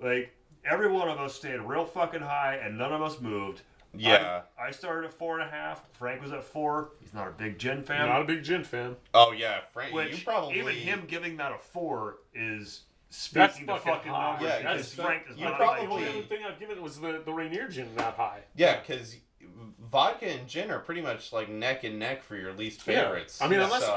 Speaker 3: Like, every one of us stayed real fucking high, and none of us moved.
Speaker 2: Yeah.
Speaker 3: I started at 4.5. Frank was at 4. He's not a big gin fan.
Speaker 4: Not a big gin fan.
Speaker 2: Oh yeah, Frank.
Speaker 3: Which,
Speaker 2: you probably
Speaker 3: even him giving that a 4 is speaking to fucking numbers.
Speaker 2: Yeah,
Speaker 3: because Frank is not
Speaker 4: probably. The only thing I've given it was the Rainier gin that high.
Speaker 2: Yeah, because vodka and gin are pretty much like neck and neck for your least favorites.
Speaker 4: I mean, unless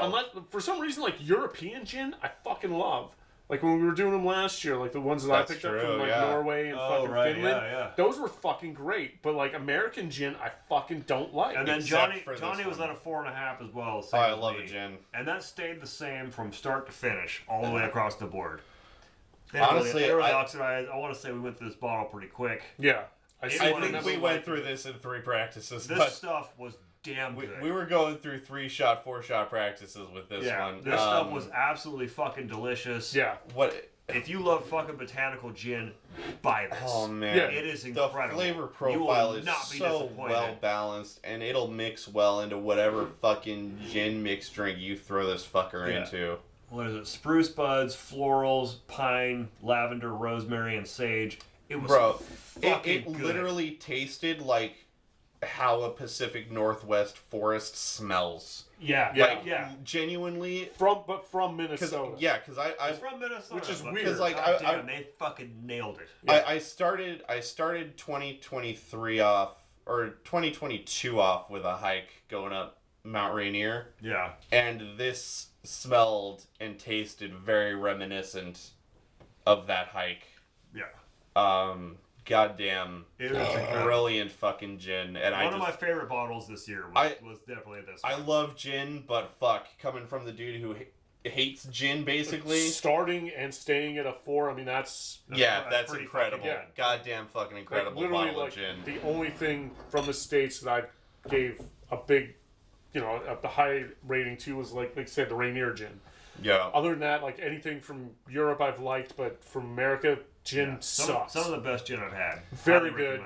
Speaker 4: for some reason European gin, I fucking love. Like when we were doing them last year, like the ones that I picked up from Norway and fucking Finland. Those were fucking great. But like American gin, I fucking don't like.
Speaker 3: And then Johnny was at a 4.5 as well.
Speaker 2: I love a gin.
Speaker 3: And that stayed the same from start to finish, all the way across the board.
Speaker 2: Honestly,
Speaker 3: I want to say we went through this bottle pretty quick.
Speaker 4: Yeah.
Speaker 2: I think we went through this in 3 practices.
Speaker 3: This stuff was damn good.
Speaker 2: We were going through 3-shot, 4-shot practices with this one.
Speaker 3: This stuff was absolutely fucking delicious.
Speaker 4: Yeah.
Speaker 3: If you love fucking botanical gin, buy this.
Speaker 2: Oh man,
Speaker 3: it is incredible.
Speaker 2: The flavor profile is so well balanced, and it'll mix well into whatever fucking gin mixed drink you throw this fucker into.
Speaker 3: What is it? Spruce buds, florals, pine, lavender, rosemary, and sage. It was
Speaker 2: it
Speaker 3: good.
Speaker 2: literally tasted like how a Pacific Northwest forest smells.
Speaker 3: Yeah.
Speaker 2: Like, genuinely
Speaker 4: from Minnesota.
Speaker 2: Because I
Speaker 3: from Minnesota,
Speaker 4: which is weird.
Speaker 2: Because like
Speaker 3: damn, they fucking nailed it.
Speaker 2: Yeah. I started 2023 off or 2022 off with a hike going up Mount Rainier.
Speaker 3: Yeah.
Speaker 2: And this smelled and tasted very reminiscent of that hike.
Speaker 3: Yeah.
Speaker 2: Goddamn,
Speaker 3: it was a
Speaker 2: brilliant fucking gin, and
Speaker 3: one of my favorite bottles this year was definitely this one.
Speaker 2: I love gin, but fuck, coming from the dude who hates gin, basically
Speaker 4: starting and staying at a 4. I mean, that's
Speaker 2: incredible. Goddamn fucking incredible bottle of gin.
Speaker 4: The only thing from the States that I gave a big, a high rating to was like I said, the Rainier gin.
Speaker 2: Yeah.
Speaker 4: Other than that, like anything from Europe I've liked, but from America, gin sucks.
Speaker 3: Some of the best gin I've had.
Speaker 4: Very good.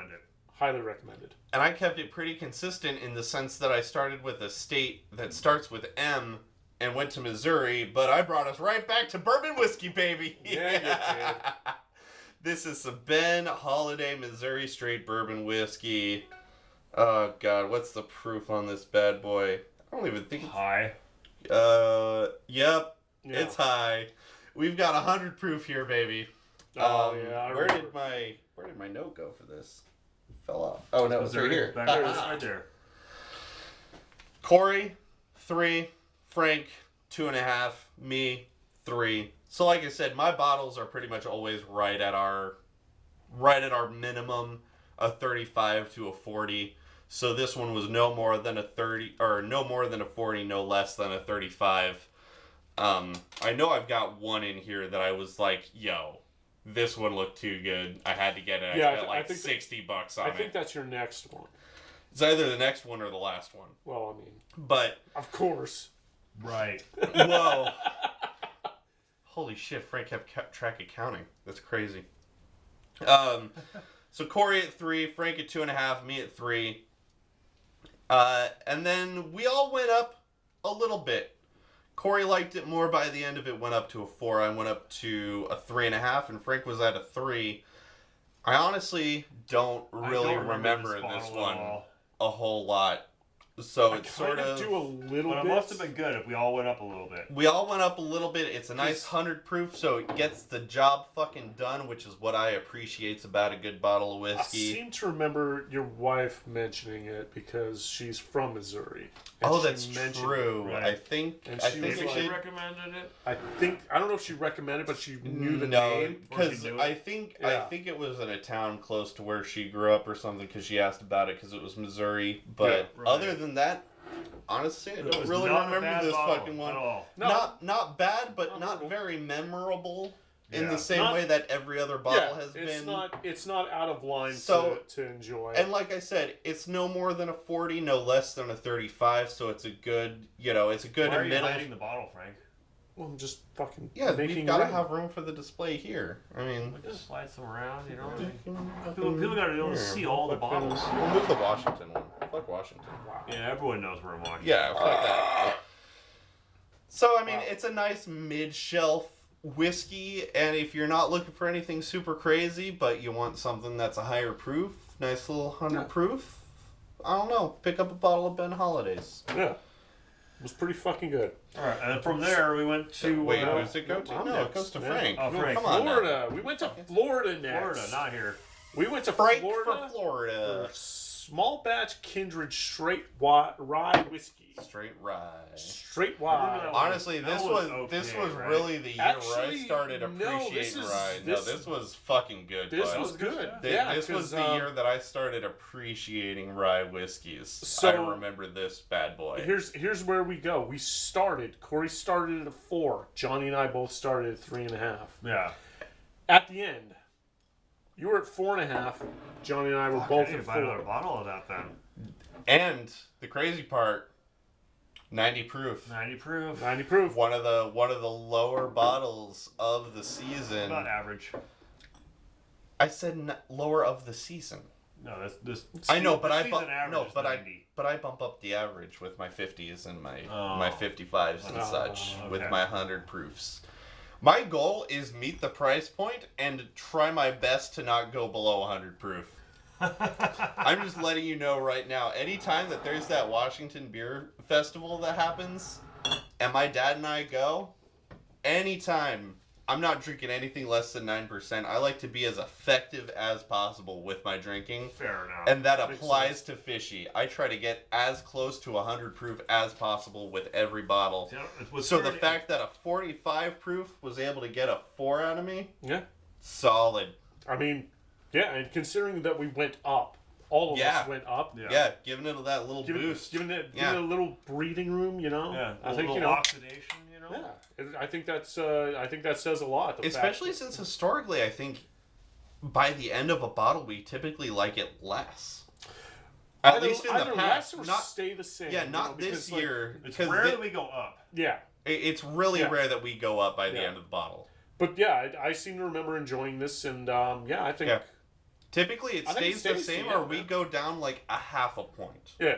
Speaker 4: Highly recommended.
Speaker 2: And I kept it pretty consistent in the sense that I started with a state that starts with M and went to Missouri, but I brought us right back to bourbon whiskey, baby.
Speaker 4: Yeah, you did.
Speaker 2: This is some Ben Holladay Missouri Straight Bourbon Whiskey. Oh, God, what's the proof on this bad boy? I don't even think it's...
Speaker 3: High.
Speaker 2: Yep.
Speaker 4: Yeah.
Speaker 2: It's high. We've got 100 proof here, baby.
Speaker 4: Oh, yeah.
Speaker 2: Where did my note go for this? It fell off. Oh, no, it's right here.
Speaker 3: Right there.
Speaker 2: Corey, 3. Frank, 2.5. Me, 3. So like I said, my bottles are pretty much always right at our minimum, a 35 to a 40. So this one was no more than a 30, or no more than a 40, no less than a 35. I know I've got one in here that I was like, yo, this one looked too good. I had to get it. I spent like $60 on it.
Speaker 4: I think that's your next one.
Speaker 2: It's either the next one or the last one.
Speaker 4: Well, I mean,
Speaker 2: but
Speaker 4: of course,
Speaker 3: right.
Speaker 2: Whoa. Holy shit! Frank kept track of counting. That's crazy. So Corey at 3, Frank at 2.5, me at 3. And then we all went up a little bit. Corey liked it more by the end of it, went up to a 4. I went up to a 3.5, and Frank was at a 3. I honestly don't really remember this one a whole lot. So it's sort of
Speaker 4: do a little bit.
Speaker 3: But it must have been good if we all went up a little bit.
Speaker 2: We all went up a little bit. It's a nice 100 proof, so it gets the job fucking done, which is what I appreciate about a good bottle of whiskey.
Speaker 4: I seem to remember your wife mentioning it because she's from Missouri.
Speaker 2: Oh, that's true.
Speaker 3: Right.
Speaker 2: I think
Speaker 3: she recommended it.
Speaker 4: I don't know if she recommended, but she knew the name.
Speaker 2: No, because I think it was in a town close to where she grew up or something. Because she asked about it because it was Missouri. But other than that, honestly, I don't really remember this fucking one. No. Not bad, but not very memorable. In the same way that every other bottle has been.
Speaker 4: It's not out of line to enjoy.
Speaker 2: And like I said, it's no more than a 40, no less than a 35, so it's a good, it's a good
Speaker 3: Why are you
Speaker 2: middle.
Speaker 3: hiding the bottle, Frank?
Speaker 4: Well, I'm just fucking
Speaker 2: we've got to have room for the display here. I mean...
Speaker 3: We just slide some around, People got to see all the bottles.
Speaker 2: We'll move the Washington one. Fuck Washington.
Speaker 3: Wow. Yeah, everyone knows where I'm watching.
Speaker 2: Yeah, fuck that. So, I mean, it's a nice mid-shelf whiskey, and if you're not looking for anything super crazy, but you want something that's a higher proof, nice little 100 proof, I don't know, pick up a bottle of Ben Holliday's.
Speaker 4: Yeah. It was pretty fucking good.
Speaker 3: Alright, and from there we went to...
Speaker 2: Wait, who does it go to? No, it goes to Frank.
Speaker 3: Oh, Frank.
Speaker 2: Come on
Speaker 4: Florida. We went to Florida next.
Speaker 3: Florida, not here.
Speaker 4: We went to
Speaker 2: Frank
Speaker 4: Florida.
Speaker 2: For Florida.
Speaker 4: For small batch Kindred straight rye whiskey.
Speaker 2: Straight rye.
Speaker 4: Straight rye.
Speaker 2: Honestly, this was really the year where I started appreciating rye. This was fucking good.
Speaker 4: This was good.
Speaker 2: This was the year that I started appreciating rye whiskeys. So, I remember this bad boy.
Speaker 4: Here's where we go. Corey started at a 4. Johnny and I both started at 3.5.
Speaker 3: Yeah.
Speaker 4: At the end, you were at 4.5. Johnny and I were both at 4.
Speaker 3: I another bottle of that then.
Speaker 2: And the crazy part, 90 proof.
Speaker 3: 90 proof.
Speaker 4: 90 proof.
Speaker 2: One of the lower bottles of the season.
Speaker 3: About average.
Speaker 2: I said lower of the season.
Speaker 3: No, this.
Speaker 2: I know, but I bump up the average with my 50s and my 55s and such with my 100 proofs. My goal is meet the price point and try my best to not go below 100 proof. I'm just letting you know right now, anytime that there's that Washington Beer Festival that happens, and my dad and I go, anytime, I'm not drinking anything less than 9%. I like to be as effective as possible with my drinking.
Speaker 3: Fair enough.
Speaker 2: And that applies to Fishy. I try to get as close to 100 proof as possible with every bottle. So the fact that a 45 proof was able to get a 4 out of me, solid.
Speaker 4: I mean, yeah, and considering that we went up, all of us went up.
Speaker 2: Yeah, giving it that little boost.
Speaker 4: Giving it a little breathing room,
Speaker 3: Yeah,
Speaker 4: I think,
Speaker 3: oxidation,
Speaker 4: Yeah, I think that says a lot.
Speaker 2: Especially since historically, I think by the end of a bottle, we typically like it less. At least in the past,
Speaker 4: not stay the same.
Speaker 2: Yeah, not this year.
Speaker 3: It's rare that we go up.
Speaker 4: Yeah,
Speaker 2: it's really rare that we go up by the end of the bottle.
Speaker 4: But yeah, I seem to remember enjoying this, and I think
Speaker 2: typically it stays the same, or we go down like a half a point.
Speaker 4: Yeah.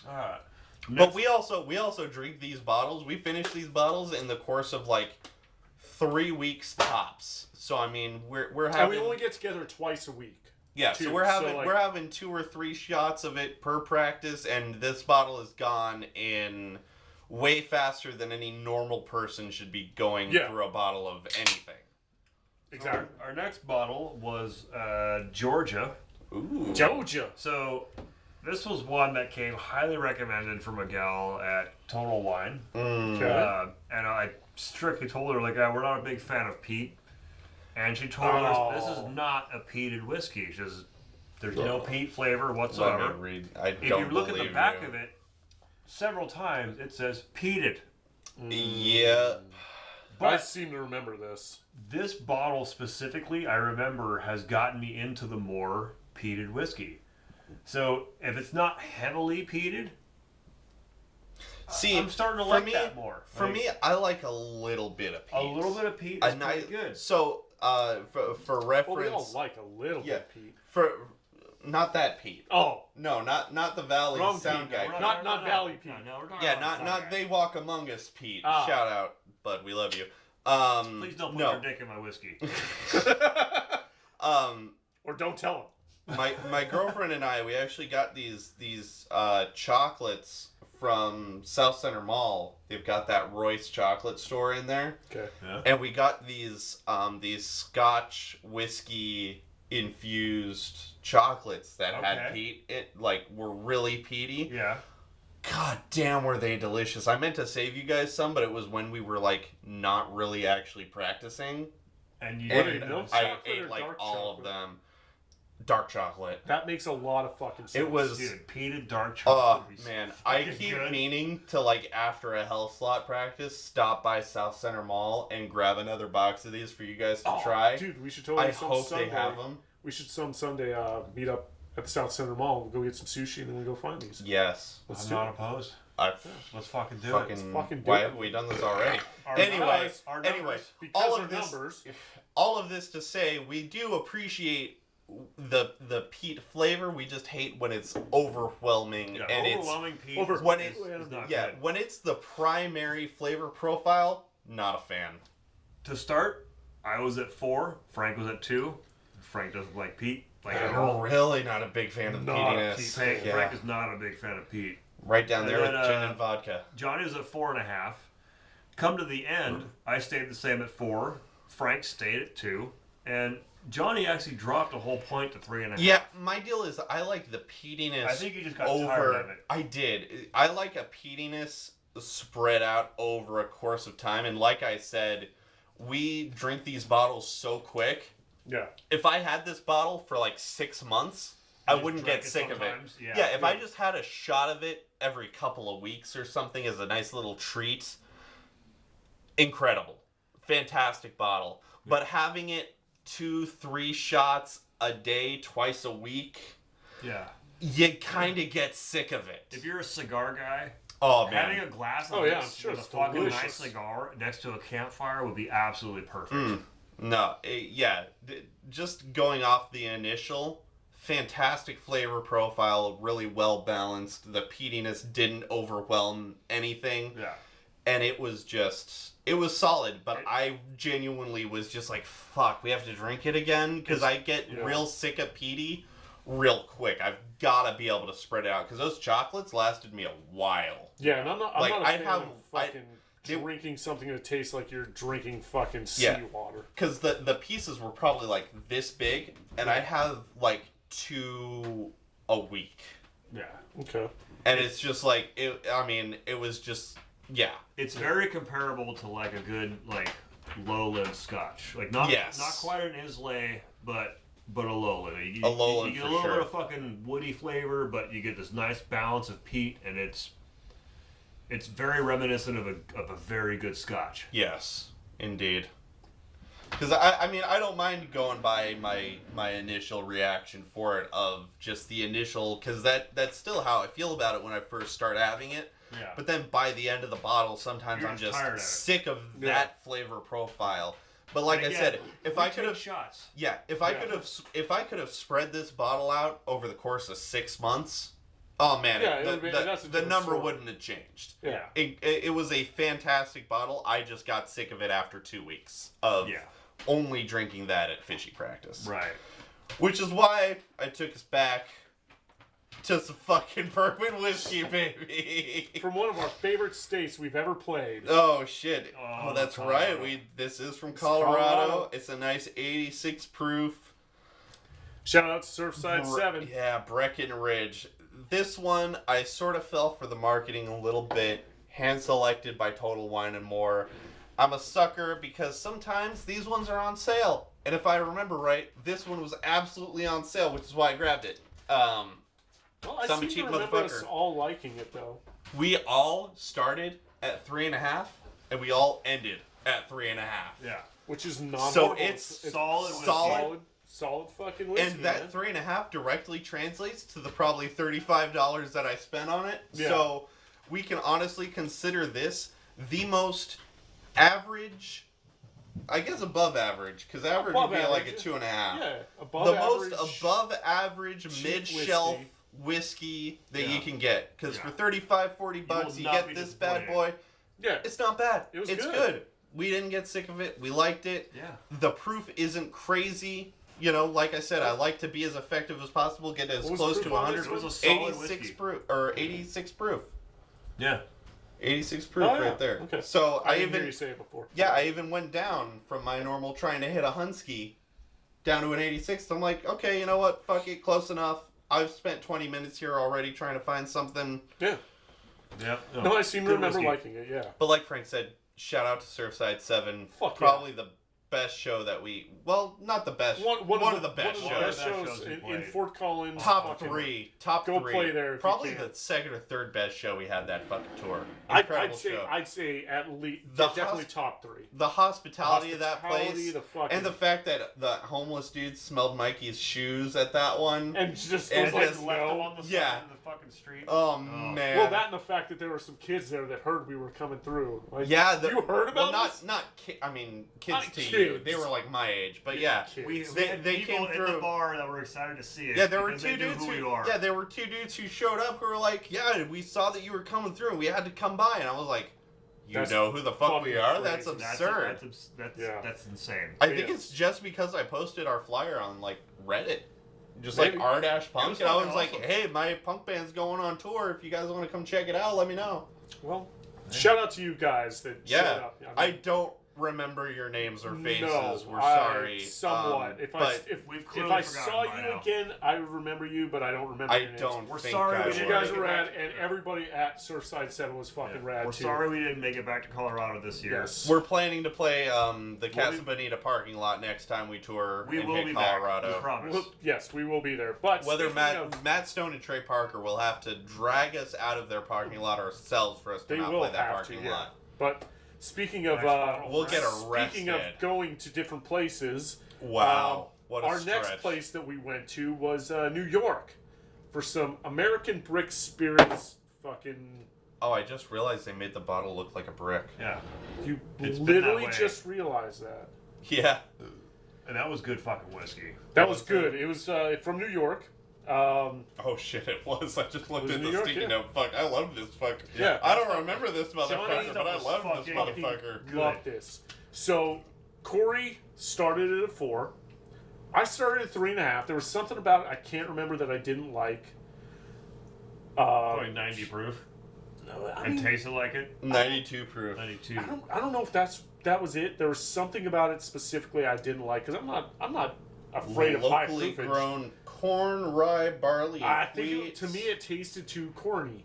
Speaker 3: All right.
Speaker 2: But we also drink these bottles. We finish these bottles in the course of like 3 weeks tops. So I mean, we're having.
Speaker 4: And we only get together twice a week.
Speaker 2: Yeah, so we're having 2 or 3 shots of it per practice, and this bottle is gone in way faster than any normal person should be going through a bottle of anything.
Speaker 4: Exactly.
Speaker 3: Our next bottle was Georgia.
Speaker 2: Ooh.
Speaker 4: Georgia.
Speaker 3: So this was one that came highly recommended from a gal at Total Wine.
Speaker 4: Okay.
Speaker 3: And I strictly told her, like, we're not a big fan of peat. And she told us this is not a peated whiskey. She says, there's no peat flavor whatsoever.
Speaker 2: Let me read. If
Speaker 3: you look at the back of it, several times it says peated.
Speaker 2: Yeah.
Speaker 4: But I seem to remember this.
Speaker 3: This bottle specifically, I remember, has gotten me into the more peated whiskey. So if it's not heavily peated, I'm starting to like that more.
Speaker 2: For me, I like a little bit of peat.
Speaker 3: A little bit of peat is pretty good.
Speaker 2: So for reference,
Speaker 4: well, we all like a little bit of peat.
Speaker 2: Not that peat.
Speaker 4: Oh
Speaker 2: no, not the Valley
Speaker 4: Wrong
Speaker 2: sound
Speaker 4: peat.
Speaker 2: guy.
Speaker 4: Not Valley peat.
Speaker 3: No, we're
Speaker 2: not They Walk Among Us Pete. Shout out, bud, we love you.
Speaker 3: Please don't put your dick in my whiskey.
Speaker 4: Or don't tell him.
Speaker 2: My girlfriend and I, we actually got these chocolates from South Center Mall. They've got that Royce chocolate store in there.
Speaker 4: Okay.
Speaker 3: Yeah.
Speaker 2: And we got these Scotch whiskey infused chocolates that had peat. Were really peaty.
Speaker 3: Yeah.
Speaker 2: God damn, were they delicious. I meant to save you guys some, but it was when we were not really actually practicing.
Speaker 3: And
Speaker 2: I ate all of them. Dark chocolate.
Speaker 4: That makes a lot of fucking sense.
Speaker 2: It was
Speaker 3: peated dark chocolate.
Speaker 2: Oh man, I keep meaning to after a health slot practice stop by South Center Mall and grab another box of these for you guys to try.
Speaker 4: Dude, we should totally.
Speaker 2: I hope they have them.
Speaker 4: We should some Sunday meet up at the South Center Mall. We'll go get some sushi and then we go find these.
Speaker 2: Yes,
Speaker 3: I'm not opposed. Let's fucking do it.
Speaker 4: Let's fucking do
Speaker 2: why
Speaker 4: it.
Speaker 2: haven't we done this already?
Speaker 3: Anyway,
Speaker 2: all of this to say, we do appreciate the peat flavor. We just hate when it's overwhelming and
Speaker 3: overwhelming peat.
Speaker 2: When it's the primary flavor profile, not a fan.
Speaker 3: To start, I was at 4. Frank was at 2. Frank doesn't like peat.
Speaker 2: I'm really not a big fan of the peatiness.
Speaker 3: Frank is not a big fan of peat.
Speaker 2: Right down there with gin and vodka.
Speaker 3: Johnny was at 4.5. Come to the end, I stayed the same at 4. Frank stayed at 2, and Johnny actually dropped a whole point to 3.5.
Speaker 2: Yeah, my deal is I like the peatiness.
Speaker 3: I think you just got tired of it.
Speaker 2: I did. I like a peatiness spread out over a course of time, and like I said, we drink these bottles so quick.
Speaker 4: Yeah.
Speaker 2: If I had this bottle for 6 months, I wouldn't get sick of it. Yeah, if I just had a shot of it every couple of weeks or something as a nice little treat, incredible. Fantastic bottle. But having it 2-3 shots a day, twice a week, you kind of get sick of it.
Speaker 3: If you're a cigar guy,
Speaker 2: having
Speaker 3: a glass of this with a fucking nice cigar next to a campfire would be absolutely perfect.
Speaker 2: No, just going off the initial, fantastic flavor profile, really well balanced. The peatiness didn't overwhelm anything.
Speaker 3: Yeah.
Speaker 2: and it was solid, but I genuinely was just like, fuck, we have to drink it again? Because I get real sick of peaty real quick. I've got to be able to spread it out, because those chocolates lasted me a while.
Speaker 4: Yeah, and I'm not a fan of fucking drinking something that tastes like you're drinking fucking seawater.
Speaker 2: Because the pieces were probably like this big, and I have like 2 a week.
Speaker 4: Yeah, okay.
Speaker 2: And it's just like, it was just, yeah.
Speaker 3: It's very comparable to like a good, like, lowland scotch. Like, not quite an Islay, but a lowland.
Speaker 2: A lowland,
Speaker 3: you get a little bit of fucking woody flavor, but you get this nice balance of peat, and it's very reminiscent of a very good scotch.
Speaker 2: Yes, indeed. Because, I don't mind going by my initial reaction for it of just the initial... Because that's still how I feel about it when I first start having it.
Speaker 3: Yeah.
Speaker 2: But then by the end of the bottle, sometimes I'm just sick of that flavor profile. But like I said, if I could have...
Speaker 3: shots.
Speaker 2: Yeah, if I could have spread this bottle out over the course of 6 months... Oh man, the number wouldn't have changed.
Speaker 4: Yeah.
Speaker 2: It was a fantastic bottle. I just got sick of it after 2 weeks of only drinking that at Fishy practice.
Speaker 3: Right.
Speaker 2: Which is why I took us back to some fucking bourbon whiskey, baby.
Speaker 4: From one of our favorite states we've ever played.
Speaker 2: Oh shit. Oh, that's Colorado. Right. This is from Colorado. It's a nice 86 proof.
Speaker 4: Shout out to Surfside 7.
Speaker 2: Yeah, Breckenridge. This one, I sort of fell for the marketing a little bit. Hand selected by Total Wine & More. I'm a sucker because sometimes these ones are on sale. And if I remember right, this one was absolutely on sale, which is why I grabbed it.
Speaker 4: Well, I seem to remember us all liking it, though.
Speaker 2: We all started at 3.5, and we all ended at 3.5.
Speaker 3: Yeah.
Speaker 4: Which is not
Speaker 2: so
Speaker 4: horrible.
Speaker 2: It's
Speaker 4: solid fucking whiskey.
Speaker 2: And that 3.5 directly translates to the probably $35 that I spent on it.
Speaker 4: Yeah.
Speaker 2: So we can honestly consider this the most average, I guess above average, because average would be like a 2.5.
Speaker 4: Yeah,
Speaker 2: most above average mid-shelf whiskey that you can get. Because for $35-$40 you get this bad boy.
Speaker 4: Yeah.
Speaker 2: It's not bad.
Speaker 4: It's
Speaker 2: good. We didn't get sick of it. We liked it.
Speaker 3: Yeah.
Speaker 2: The proof isn't crazy. You know, like I said, I like to be as effective as possible, get as close to 100.
Speaker 3: It was a solid
Speaker 2: 86 proof, or 86 proof.
Speaker 3: Yeah.
Speaker 2: 86 proof right there.
Speaker 4: Okay.
Speaker 2: So
Speaker 4: I didn't hear you say it before.
Speaker 2: Yeah, I even went down from my normal trying to hit a Hunsky down to an 86. I'm like, okay, you know what? Fuck it, close enough. I've spent 20 minutes here already trying to find something.
Speaker 4: Yeah.
Speaker 3: Yeah.
Speaker 4: No, I seem to remember liking it, yeah.
Speaker 2: But like Frank said, shout out to Surfside 7.
Speaker 4: Probably
Speaker 2: the best show that we... Well, not the best. One of the best
Speaker 4: shows in Fort Collins.
Speaker 2: Top three.
Speaker 4: Go play there if
Speaker 2: probably
Speaker 4: you can.
Speaker 2: the second or third best show we had that fucking tour.
Speaker 4: I'd say at least definitely top 3.
Speaker 2: The hospitality of that place, and the fact that the homeless dude smelled Mikey's shoes at that one,
Speaker 4: and just
Speaker 3: left them on the side of the fucking street.
Speaker 2: Oh man.
Speaker 4: Well, that and the fact that there were some kids there that heard we were coming through. Like, you heard about this?
Speaker 2: Kids to you. They were like my age, but yeah,
Speaker 3: they came through in the bar that were excited to see it.
Speaker 2: Yeah, there were 2 dudes there were 2 dudes who showed up who were like, yeah, we saw that you were coming through and we had to come by, and I was like, you know who the fuck we are? That's absurd.
Speaker 3: That's insane.
Speaker 2: I think it's just because I posted our flyer on like Reddit. Just like r-punk, and I was like, hey, my punk band's going on tour. If you guys want to come check it out, let me know.
Speaker 4: Well, shout out to you guys that showed up.
Speaker 2: I don't remember your names or faces.
Speaker 4: No,
Speaker 2: we're sorry.
Speaker 4: Somewhat. If I saw you again, I would remember you, but I don't remember your names.
Speaker 3: We're sorry.
Speaker 4: But you guys were rad, and everybody at Surfside 7 was fucking rad,
Speaker 3: We're sorry we didn't make it back to Colorado this year.
Speaker 2: Yes. We're planning to play the Casa Bonita parking lot next time we tour in Colorado.
Speaker 3: Back, we promise.
Speaker 4: Yes, we will be there. But
Speaker 2: whether Matt Stone and Trey Parker will have to drag us out of their parking lot ourselves for us to not play that parking lot.
Speaker 4: But speaking of
Speaker 2: we'll get arrested.
Speaker 4: Speaking of going to different places,
Speaker 2: wow, what a
Speaker 4: our
Speaker 2: stretch.
Speaker 4: next place that we went to was New York for some American Brick Spirits. Fucking.
Speaker 2: Oh, I just realized they made the bottle look like a brick.
Speaker 3: Yeah,
Speaker 4: you literally just realized that.
Speaker 2: Yeah,
Speaker 3: and that was good fucking whiskey.
Speaker 4: That was good. It was from New York.
Speaker 2: Oh shit, it was. I just looked at the sticky note. Fuck, I love this fuck.
Speaker 4: Yeah.
Speaker 2: I don't remember this motherfucker, but I love this motherfucker.
Speaker 4: Love this. So, Corey started it at 4. I started at 3.5. There was something about it I can't remember that I didn't like.
Speaker 3: Probably 90 proof.
Speaker 4: No,
Speaker 3: and tasted like it.
Speaker 2: 92 proof.
Speaker 3: 92.
Speaker 4: I don't know if that was it. There was something about it specifically I didn't like because I'm not afraid of high
Speaker 2: locally
Speaker 4: proofage.
Speaker 2: grown corn, rye, barley, and
Speaker 4: I think to me it tasted too corny,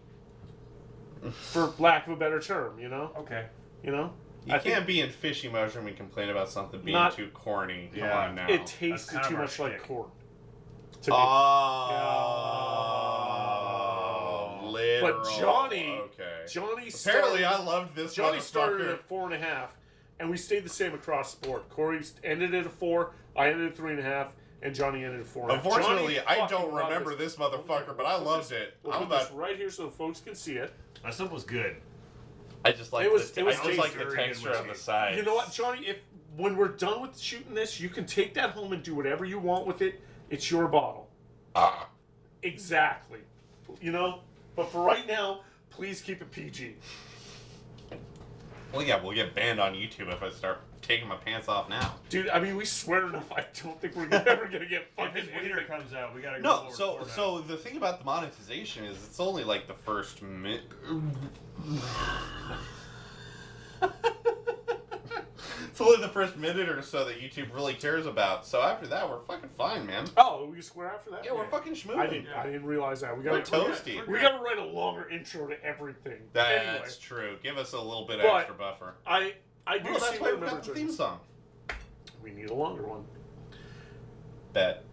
Speaker 4: for lack of a better term. You know.
Speaker 3: Okay.
Speaker 4: You know.
Speaker 2: You can't be in Fishy Mushroom and complain about something being too corny. Come on now.
Speaker 4: It tasted too much like corn. To me.
Speaker 2: Literal.
Speaker 4: But Johnny
Speaker 2: apparently I loved this.
Speaker 4: Johnny started at 4.5, and we stayed the same across the board. Corey ended at a 4, I ended at 3.5, and Johnny ended at 4.5.
Speaker 2: Unfortunately, I don't remember this motherfucker, but I loved it.
Speaker 4: We'll put this right here so folks can see it.
Speaker 3: My stuff was good.
Speaker 2: I just like the texture of the sides.
Speaker 4: You know what, Johnny? When we're done with shooting this, you can take that home and do whatever you want with it. It's your bottle. Exactly. You know? But for right now, please keep it PG.
Speaker 2: Well, yeah, we'll get banned on YouTube if I start taking my pants off now.
Speaker 4: Dude, I mean, we swear enough. I don't think we're ever going to get fucking...
Speaker 3: If his wiener comes out, we got to
Speaker 2: go so the thing about the monetization is it's only like the first minute... It's only the first minute or so that YouTube really cares about. So after that, we're fucking fine, man.
Speaker 4: Oh, we swear after that?
Speaker 2: Yeah, we're fucking schmooving.
Speaker 4: I didn't realize that.
Speaker 2: We're toasty.
Speaker 4: We got to write a longer intro to everything.
Speaker 2: That's true. Give us a little bit extra buffer.
Speaker 4: I do
Speaker 2: that's why we got the theme song.
Speaker 4: We need a longer one.
Speaker 2: Bet.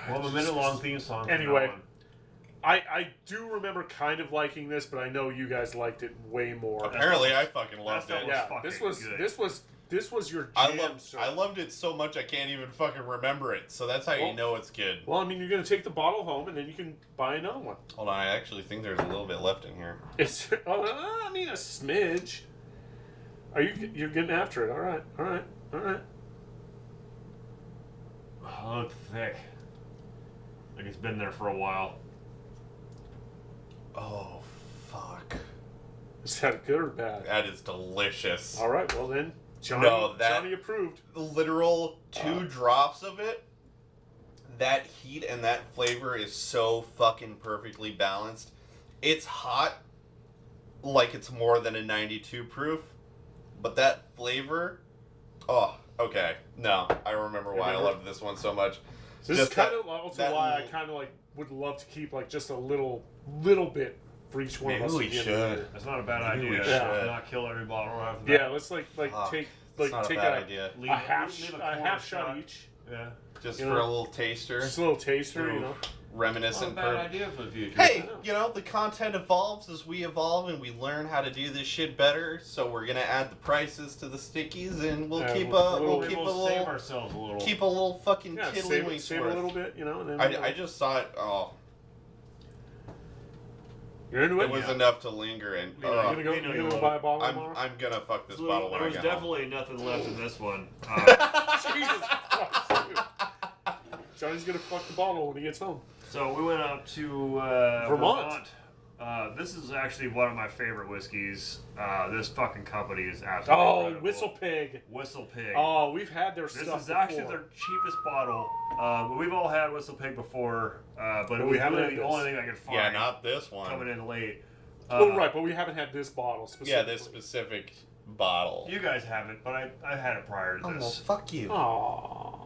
Speaker 3: Well, a minute-long theme song.
Speaker 4: Anyway, I do remember kind of liking this, but I know you guys liked it way more.
Speaker 2: Apparently, I fucking loved it.
Speaker 4: Yeah, this was your jam.
Speaker 2: I loved it so much I can't even fucking remember it. So that's how you know it's good.
Speaker 4: Well, I mean, you're gonna take the bottle home, and then you can buy another one.
Speaker 2: Hold on, I actually think there's a little bit left in here.
Speaker 4: It's I mean a smidge. You're getting after it? All right.
Speaker 3: Oh, it's thick. Like it's been there for a while.
Speaker 2: Oh, fuck.
Speaker 4: Is that good or bad?
Speaker 2: That is delicious.
Speaker 4: All right, well then, Johnny approved.
Speaker 2: Literal 2 drops of it. That heat and that flavor is so fucking perfectly balanced. It's hot, like it's more than a 92 proof, but that flavor, okay. No, I remember why I loved this one so much.
Speaker 4: This is kind of also why I kind of like would love to keep like just a little bit for each one of us.
Speaker 2: We should.
Speaker 3: That's not a bad idea.
Speaker 2: We
Speaker 3: should not kill every bottle after that.
Speaker 4: Yeah, let's take a half shot each.
Speaker 3: Yeah.
Speaker 2: Just for a little taster.
Speaker 4: Just a little taster, you know.
Speaker 2: Reminiscent.
Speaker 3: Not a bad idea for the future.
Speaker 2: Hey, the content evolves as we evolve and we learn how to do this shit better. So we're gonna add the prices to the stickies and we'll keep a little fucking tiddlywinks
Speaker 4: save a little bit, And then
Speaker 2: I just saw it. Oh.
Speaker 4: You're into it?
Speaker 2: It was enough to linger in.
Speaker 4: You're gonna go buy a bottle tomorrow?
Speaker 2: I'm gonna fuck this bottle when I get home.
Speaker 3: There's definitely nothing left in this one.
Speaker 4: Jesus Christ, dude. Johnny's gonna fuck the bottle when he gets home.
Speaker 3: So we went out to
Speaker 4: Vermont.
Speaker 3: This is actually one of my favorite whiskeys. This fucking company is absolutely incredible. WhistlePig.
Speaker 4: Oh, we've had their stuff
Speaker 3: This is actually their cheapest bottle. We've all had WhistlePig before, but it was really the only thing I could find.
Speaker 2: Yeah, not this one.
Speaker 3: Coming in late.
Speaker 4: Right, but we haven't had this bottle specifically.
Speaker 2: Yeah, this specific bottle.
Speaker 3: You guys haven't, but I had it prior to this.
Speaker 2: Oh, well, fuck you.
Speaker 4: Aww.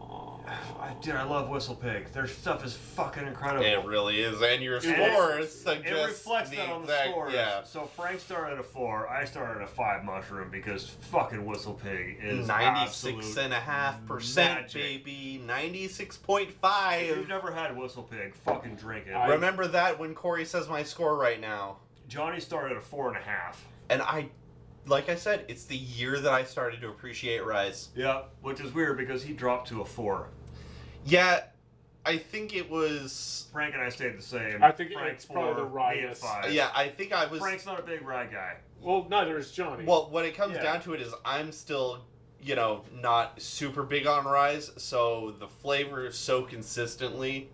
Speaker 3: Dude, I love WhistlePig. Their stuff is fucking incredible.
Speaker 2: It really is, and your scores suggest
Speaker 3: it reflects that on the scores.
Speaker 2: Yeah.
Speaker 3: So Frank started at a 4, I started at a 5 mushroom because fucking WhistlePig is
Speaker 2: 96.5%, baby. 96.5.
Speaker 3: If you've never had WhistlePig, fucking drink it.
Speaker 2: Remember that when Corey says my score right now.
Speaker 3: Johnny started at a 4.5.
Speaker 2: And like I said, it's the year that I started to appreciate Ryes.
Speaker 3: Yeah, which is weird because he dropped to a 4.
Speaker 2: Yeah, I think it was...
Speaker 3: Frank and I stayed the same.
Speaker 4: I think
Speaker 3: Frank
Speaker 4: it's probably the rye.
Speaker 3: 5.
Speaker 2: Yeah, I think I was...
Speaker 3: Frank's not a big rye guy.
Speaker 4: Well, neither is Johnny.
Speaker 2: Well, when it comes down to it is I'm still, not super big on Ryes, so the flavor so consistently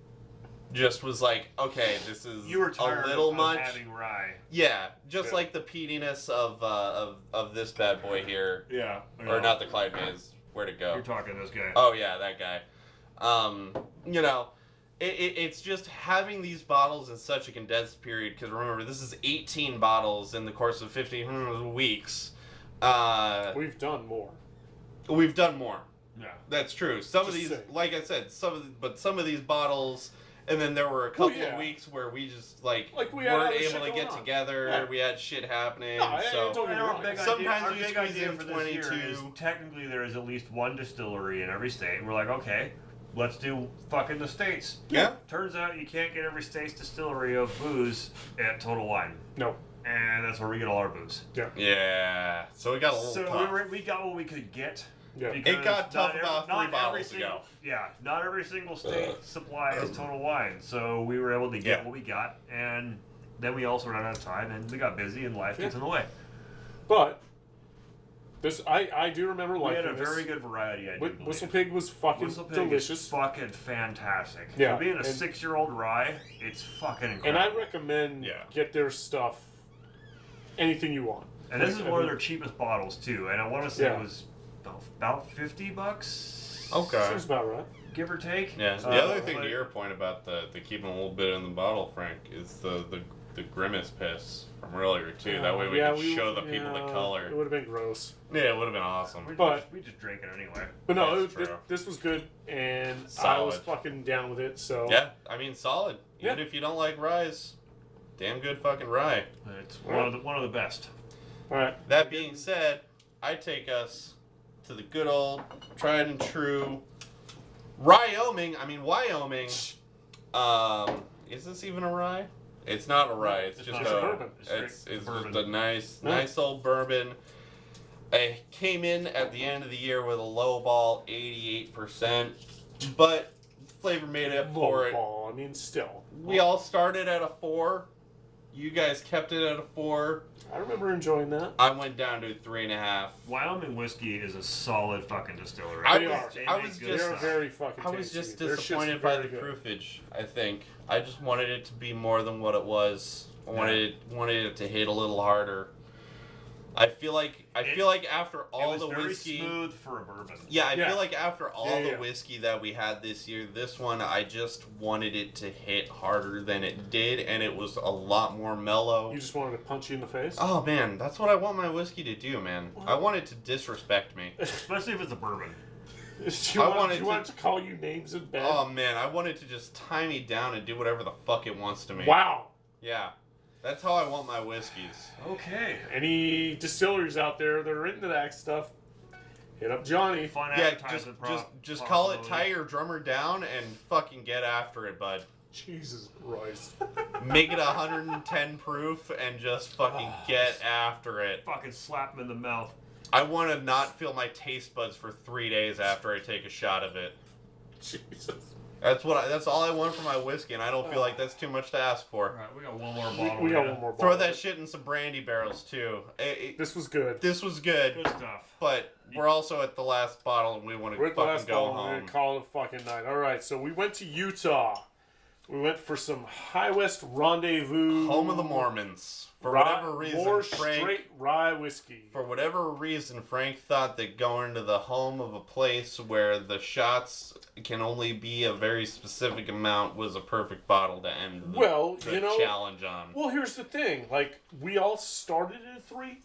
Speaker 2: just was like, okay, this is
Speaker 3: you were tired
Speaker 2: a little
Speaker 3: of
Speaker 2: much.
Speaker 3: Having rye.
Speaker 2: Yeah, just like the peatiness of this bad boy here.
Speaker 3: Yeah.
Speaker 2: Or not the Clyde Maze. Where'd it go?
Speaker 3: You're talking this guy.
Speaker 2: Oh yeah, that guy. You know, it's just having these bottles in such a condensed period. Because remember, this is 18 bottles in the course of 50 weeks.
Speaker 4: We've done more.
Speaker 2: We've done more.
Speaker 3: Yeah,
Speaker 2: that's true. Some of these, like I said, some of these bottles, and then there were a couple of weeks where we just we weren't able to get together. Yeah. We had shit happening. No,
Speaker 3: so sometimes we squeeze in 22. Technically, there is at least one distillery in every state. We're like, okay, let's do fucking the states.
Speaker 2: Yeah.
Speaker 3: Turns out you can't get every state's distillery of booze at Total Wine.
Speaker 4: No.
Speaker 3: And that's where we get all our booze.
Speaker 2: Yeah. Yeah. So we got a little tough.
Speaker 3: We got what we could get.
Speaker 2: Yeah. It got tough about 3 bottles ago.
Speaker 3: Yeah, not every single state supplies Total Wine, so we were able to get what we got, and then we also ran out of time, and we got busy, and life gets in the way.
Speaker 4: But this, I do remember liking
Speaker 3: this. We had a very good variety.
Speaker 4: WhistlePig was fucking delicious.
Speaker 3: Is fucking fantastic.
Speaker 4: Yeah.
Speaker 3: For being a 6-year-old rye, it's fucking incredible.
Speaker 4: And I recommend get their stuff. Anything you want.
Speaker 3: And this is one of their cheapest bottles too, and I want to say it was about $50.
Speaker 2: Okay.
Speaker 4: Seems about right.
Speaker 3: Give or take.
Speaker 2: Yeah. The other thing to your point about the keeping a little bit in the bottle, Frank, is the grimace piss from earlier too. That way we could show the people the color.
Speaker 4: It would have been gross.
Speaker 2: Yeah, it would have been awesome.
Speaker 3: We just drank it anyway.
Speaker 4: But no, this was good, and I was fucking down with it. So
Speaker 2: yeah, I mean solid. Even if you don't like ryes, damn good fucking rye.
Speaker 3: It's one of the best.
Speaker 2: All right. That being said, I take us to the good old tried and true Wyoming. Is this even a rye? It's not a rye. It's just a
Speaker 4: bourbon.
Speaker 2: It's just a nice old bourbon. I came in at the end of the year with a low ball 88%, but flavor made up for it.
Speaker 4: I mean, still.
Speaker 2: We all started at a 4. You guys kept it at a 4.
Speaker 4: I remember enjoying that.
Speaker 2: I went down to 3.5.
Speaker 3: Wyoming whiskey is a solid fucking distillery.
Speaker 2: I was just disappointed by the
Speaker 4: good.
Speaker 2: proofage. I think I just wanted it to be more than what it was. I wanted it to hit a little harder. I feel like after all the whiskey,
Speaker 3: very smooth for a bourbon.
Speaker 2: Yeah, I feel like after all the whiskey that we had this year, this one I just wanted it to hit harder than it did, and it was a lot more mellow.
Speaker 4: You just wanted to punch you in the face?
Speaker 2: Oh man, that's what I want my whiskey to do, man. I want it to disrespect me,
Speaker 3: especially if it's a bourbon.
Speaker 4: Do you want it to call you names in bed?
Speaker 2: Oh man, I want it to just tie me down and do whatever the fuck it wants to me.
Speaker 4: Wow.
Speaker 2: Yeah. That's how I want my whiskeys.
Speaker 3: Okay.
Speaker 4: Any distilleries out there that are into that stuff, hit up Johnny.
Speaker 2: Just call it Tie Your Drummer Down and fucking get after it, bud.
Speaker 4: Jesus Christ.
Speaker 2: Make it 110 proof and just fucking get after it.
Speaker 3: Fucking slap him in the mouth.
Speaker 2: I want to not feel my taste buds for 3 days after I take a shot of it.
Speaker 4: Jesus.
Speaker 2: That's all I want for my whiskey, and I don't feel like that's too much to ask for.
Speaker 3: All right, we got one more bottle.
Speaker 4: We got one more bottle.
Speaker 2: Throw that shit in some brandy barrels too.
Speaker 4: This was good.
Speaker 2: This was good.
Speaker 3: Good stuff.
Speaker 2: But we're also at the last bottle, and we want to fucking go home.
Speaker 4: We're going to call it a fucking night. All right, so we went to Utah. We went for some High West Rendezvous.
Speaker 2: Home of the Mormons. For whatever reason,
Speaker 4: more
Speaker 2: Frank,
Speaker 4: straight rye whiskey.
Speaker 2: For whatever reason, Frank thought that going to the home of a place where the shots can only be a very specific amount was a perfect bottle to end the challenge on.
Speaker 4: Well, here's the thing. Like, we all started at a 3.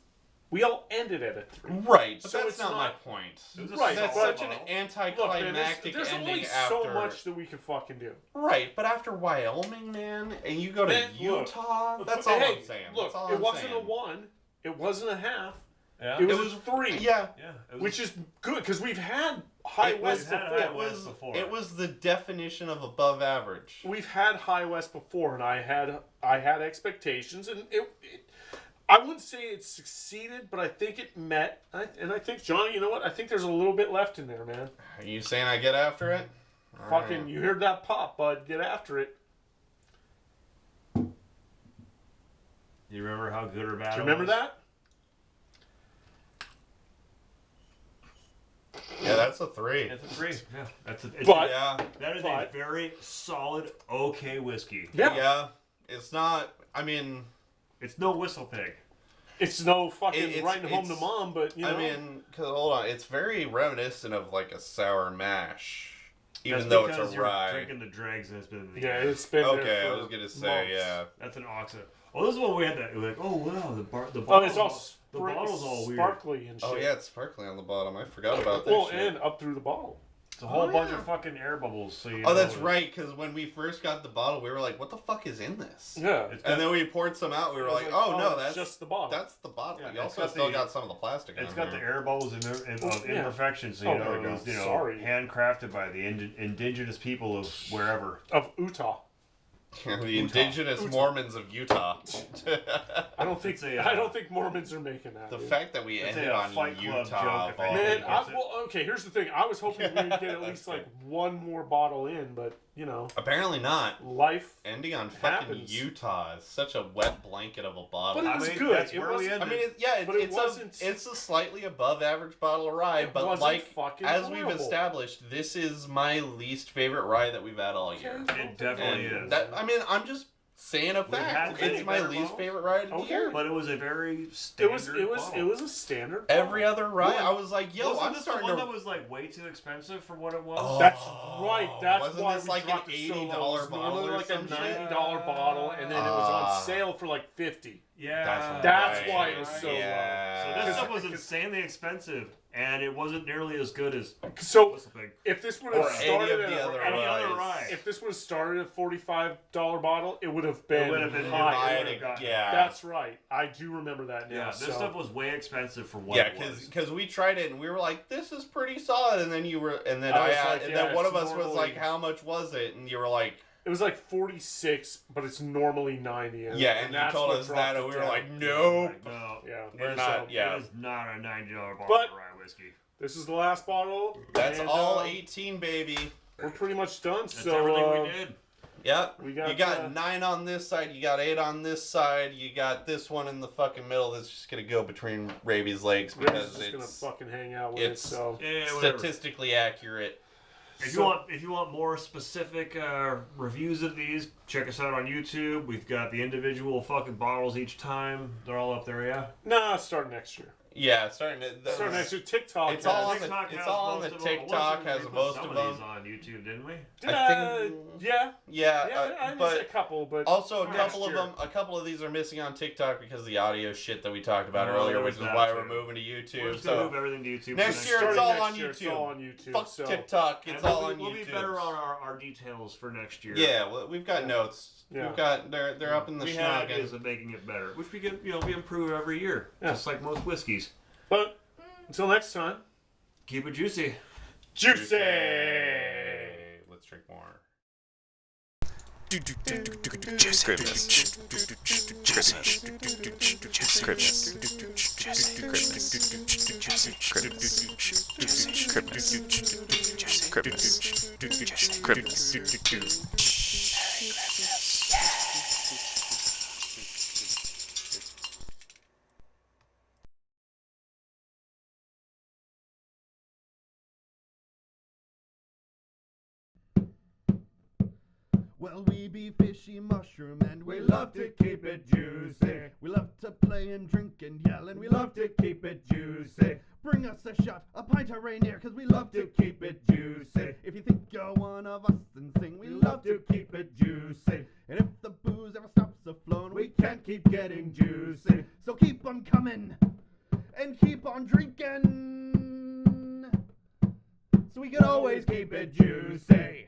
Speaker 4: We all ended at a 3.
Speaker 2: Right, but so that's not my point.
Speaker 4: Right,
Speaker 2: that's such an anticlimactic
Speaker 4: there's
Speaker 2: ending
Speaker 4: only
Speaker 2: after.
Speaker 4: so much that we can fucking do.
Speaker 2: Right, but after Wyoming, man, and you go to Utah, that's all I'm saying.
Speaker 4: Look, it wasn't a 1. It wasn't a half.
Speaker 3: Yeah.
Speaker 4: It was a 3.
Speaker 2: Yeah.
Speaker 4: Which is good, because we've had High West before.
Speaker 2: It was the definition of above average.
Speaker 4: We've had High West before, and I had expectations, and I wouldn't say it succeeded, but I think it met. And I think, Johnny, you know what? I think there's a little bit left in there, man.
Speaker 2: Are you saying I get after it?
Speaker 4: Fucking, you heard that pop, bud. Get after it.
Speaker 3: You remember how good or bad
Speaker 4: Do you remember that?
Speaker 2: Yeah, that's a 3.
Speaker 3: That's a 3. Yeah, that is a very solid, okay whiskey.
Speaker 2: Yeah. It's not. I mean,
Speaker 3: it's no WhistlePig.
Speaker 4: It's no fucking writing home to mom, but you know.
Speaker 2: I mean, cause hold on, it's very reminiscent of like a sour mash. Even though it's a rye.
Speaker 3: Drinking the dregs and it's been in the
Speaker 4: it's been
Speaker 2: okay, I was gonna say,
Speaker 4: months.
Speaker 2: Yeah.
Speaker 3: That's an oxide. Oh, this is what we had that. We're like, oh wow, the bottle's
Speaker 4: the bottle's all weird. Sparkly and shit.
Speaker 2: Oh yeah, it's sparkly on the bottom. I forgot about that.
Speaker 4: Well, and up through the bottle.
Speaker 3: It's a whole bunch of fucking air bubbles. So
Speaker 2: that's right. Because when we first got the bottle, we were like, "What the fuck is in this?"
Speaker 4: Yeah.
Speaker 2: And then we poured some out. We were like, "Oh no, that's
Speaker 4: just the bottle."
Speaker 2: That's the bottle." Yeah, you also still got some of the plastic.
Speaker 3: It's got the air bubbles and imperfections. So it was handcrafted by the indigenous people of wherever.
Speaker 4: Of Utah.
Speaker 2: The indigenous Mormons of Utah.
Speaker 4: I don't think Mormons are making that.
Speaker 2: The fact that we ended on Utah.
Speaker 4: Man, okay, here's the thing. I was hoping we would get at least like one more bottle in, but you know.
Speaker 2: Apparently not.
Speaker 4: Life
Speaker 2: ending on fucking Utah is such a wet blanket of a bottle.
Speaker 4: But it was good.
Speaker 3: That's where we ended.
Speaker 2: It's a slightly above average bottle of rye, but like as we've established, this is my least favorite rye that we've had all year.
Speaker 3: It definitely is.
Speaker 2: I mean, I'm just saying a fact. It's my least favorite rye of the year.
Speaker 3: But it was a very standard
Speaker 4: It was a standard
Speaker 2: bottle. Every other rye, I was like, yo,
Speaker 3: I'm starting to... that was like way too expensive for what it was?
Speaker 2: Oh,
Speaker 4: that's right. That's
Speaker 2: wasn't
Speaker 4: why
Speaker 2: this like an $80 bottle or
Speaker 4: like a $90
Speaker 2: shit?
Speaker 4: bottle, and then it was on sale for like $50.
Speaker 3: Yeah.
Speaker 4: That's why it was so low.
Speaker 3: So this stuff was insanely expensive. And it wasn't nearly as good as
Speaker 4: WhistlePig. If this would have started
Speaker 2: any other rye,
Speaker 4: if this would have started at $45 bottle, it would have been higher.
Speaker 2: Yeah,
Speaker 4: that's right. I do remember that now.
Speaker 3: Yeah, this stuff was way expensive for what it was.
Speaker 2: because we tried it and we were like, this is pretty solid, and then then one of us was like, how much was it? And you were like,
Speaker 4: it was like 46, but it's normally 90.
Speaker 2: And you told us that, and we were like, nope.
Speaker 3: We're not. It is not a $90 bottle of rye whiskey.
Speaker 4: This is the last bottle.
Speaker 2: That's all 18, baby.
Speaker 4: We're pretty much done.
Speaker 3: That's everything we did.
Speaker 2: Yep. You got 9 on this side. You got 8 on this side. You got this one in the fucking middle that's just gonna go between Raby's legs because
Speaker 4: it's gonna fucking hang out with it. So
Speaker 2: statistically accurate.
Speaker 3: If you want more specific reviews of these, check us out on YouTube. We've got the individual fucking bottles each time. They're all up there, yeah?
Speaker 4: No, start next year.
Speaker 2: Yeah, starting
Speaker 4: next year. TikTok.
Speaker 2: It's all on the TikTok. Has most of them
Speaker 3: on YouTube, didn't we?
Speaker 2: I think.
Speaker 4: I missed a couple, but
Speaker 2: also a couple of them. A couple of these are missing on TikTok because of the audio shit that we talked about earlier, which is why we're moving to YouTube.
Speaker 3: We're just gonna move everything to YouTube.
Speaker 2: Next year, it's all on YouTube. Fuck TikTok. It's all on YouTube.
Speaker 3: We'll be better on our details for next year.
Speaker 2: Yeah, we've got notes. Yeah. We've got they're up in the
Speaker 3: schnoggin. We have ideas of making it better, which we get we improve every year, just like most whiskeys.
Speaker 4: But until next time,
Speaker 3: keep it juicy.
Speaker 4: Juicy.
Speaker 2: Let's drink more.
Speaker 5: Well, we be fishy mushroom and we love to keep it juicy. We love to play and drink and yell and we love to keep it juicy. Bring us a shot, a pint of reindeer, cause we love to keep it juicy. If you think you're one of us, then sing, we love to keep it juicy. And if the booze ever stops a-flowing, we can't keep getting juicy. So keep on coming and keep on drinking, so we can always keep it juicy.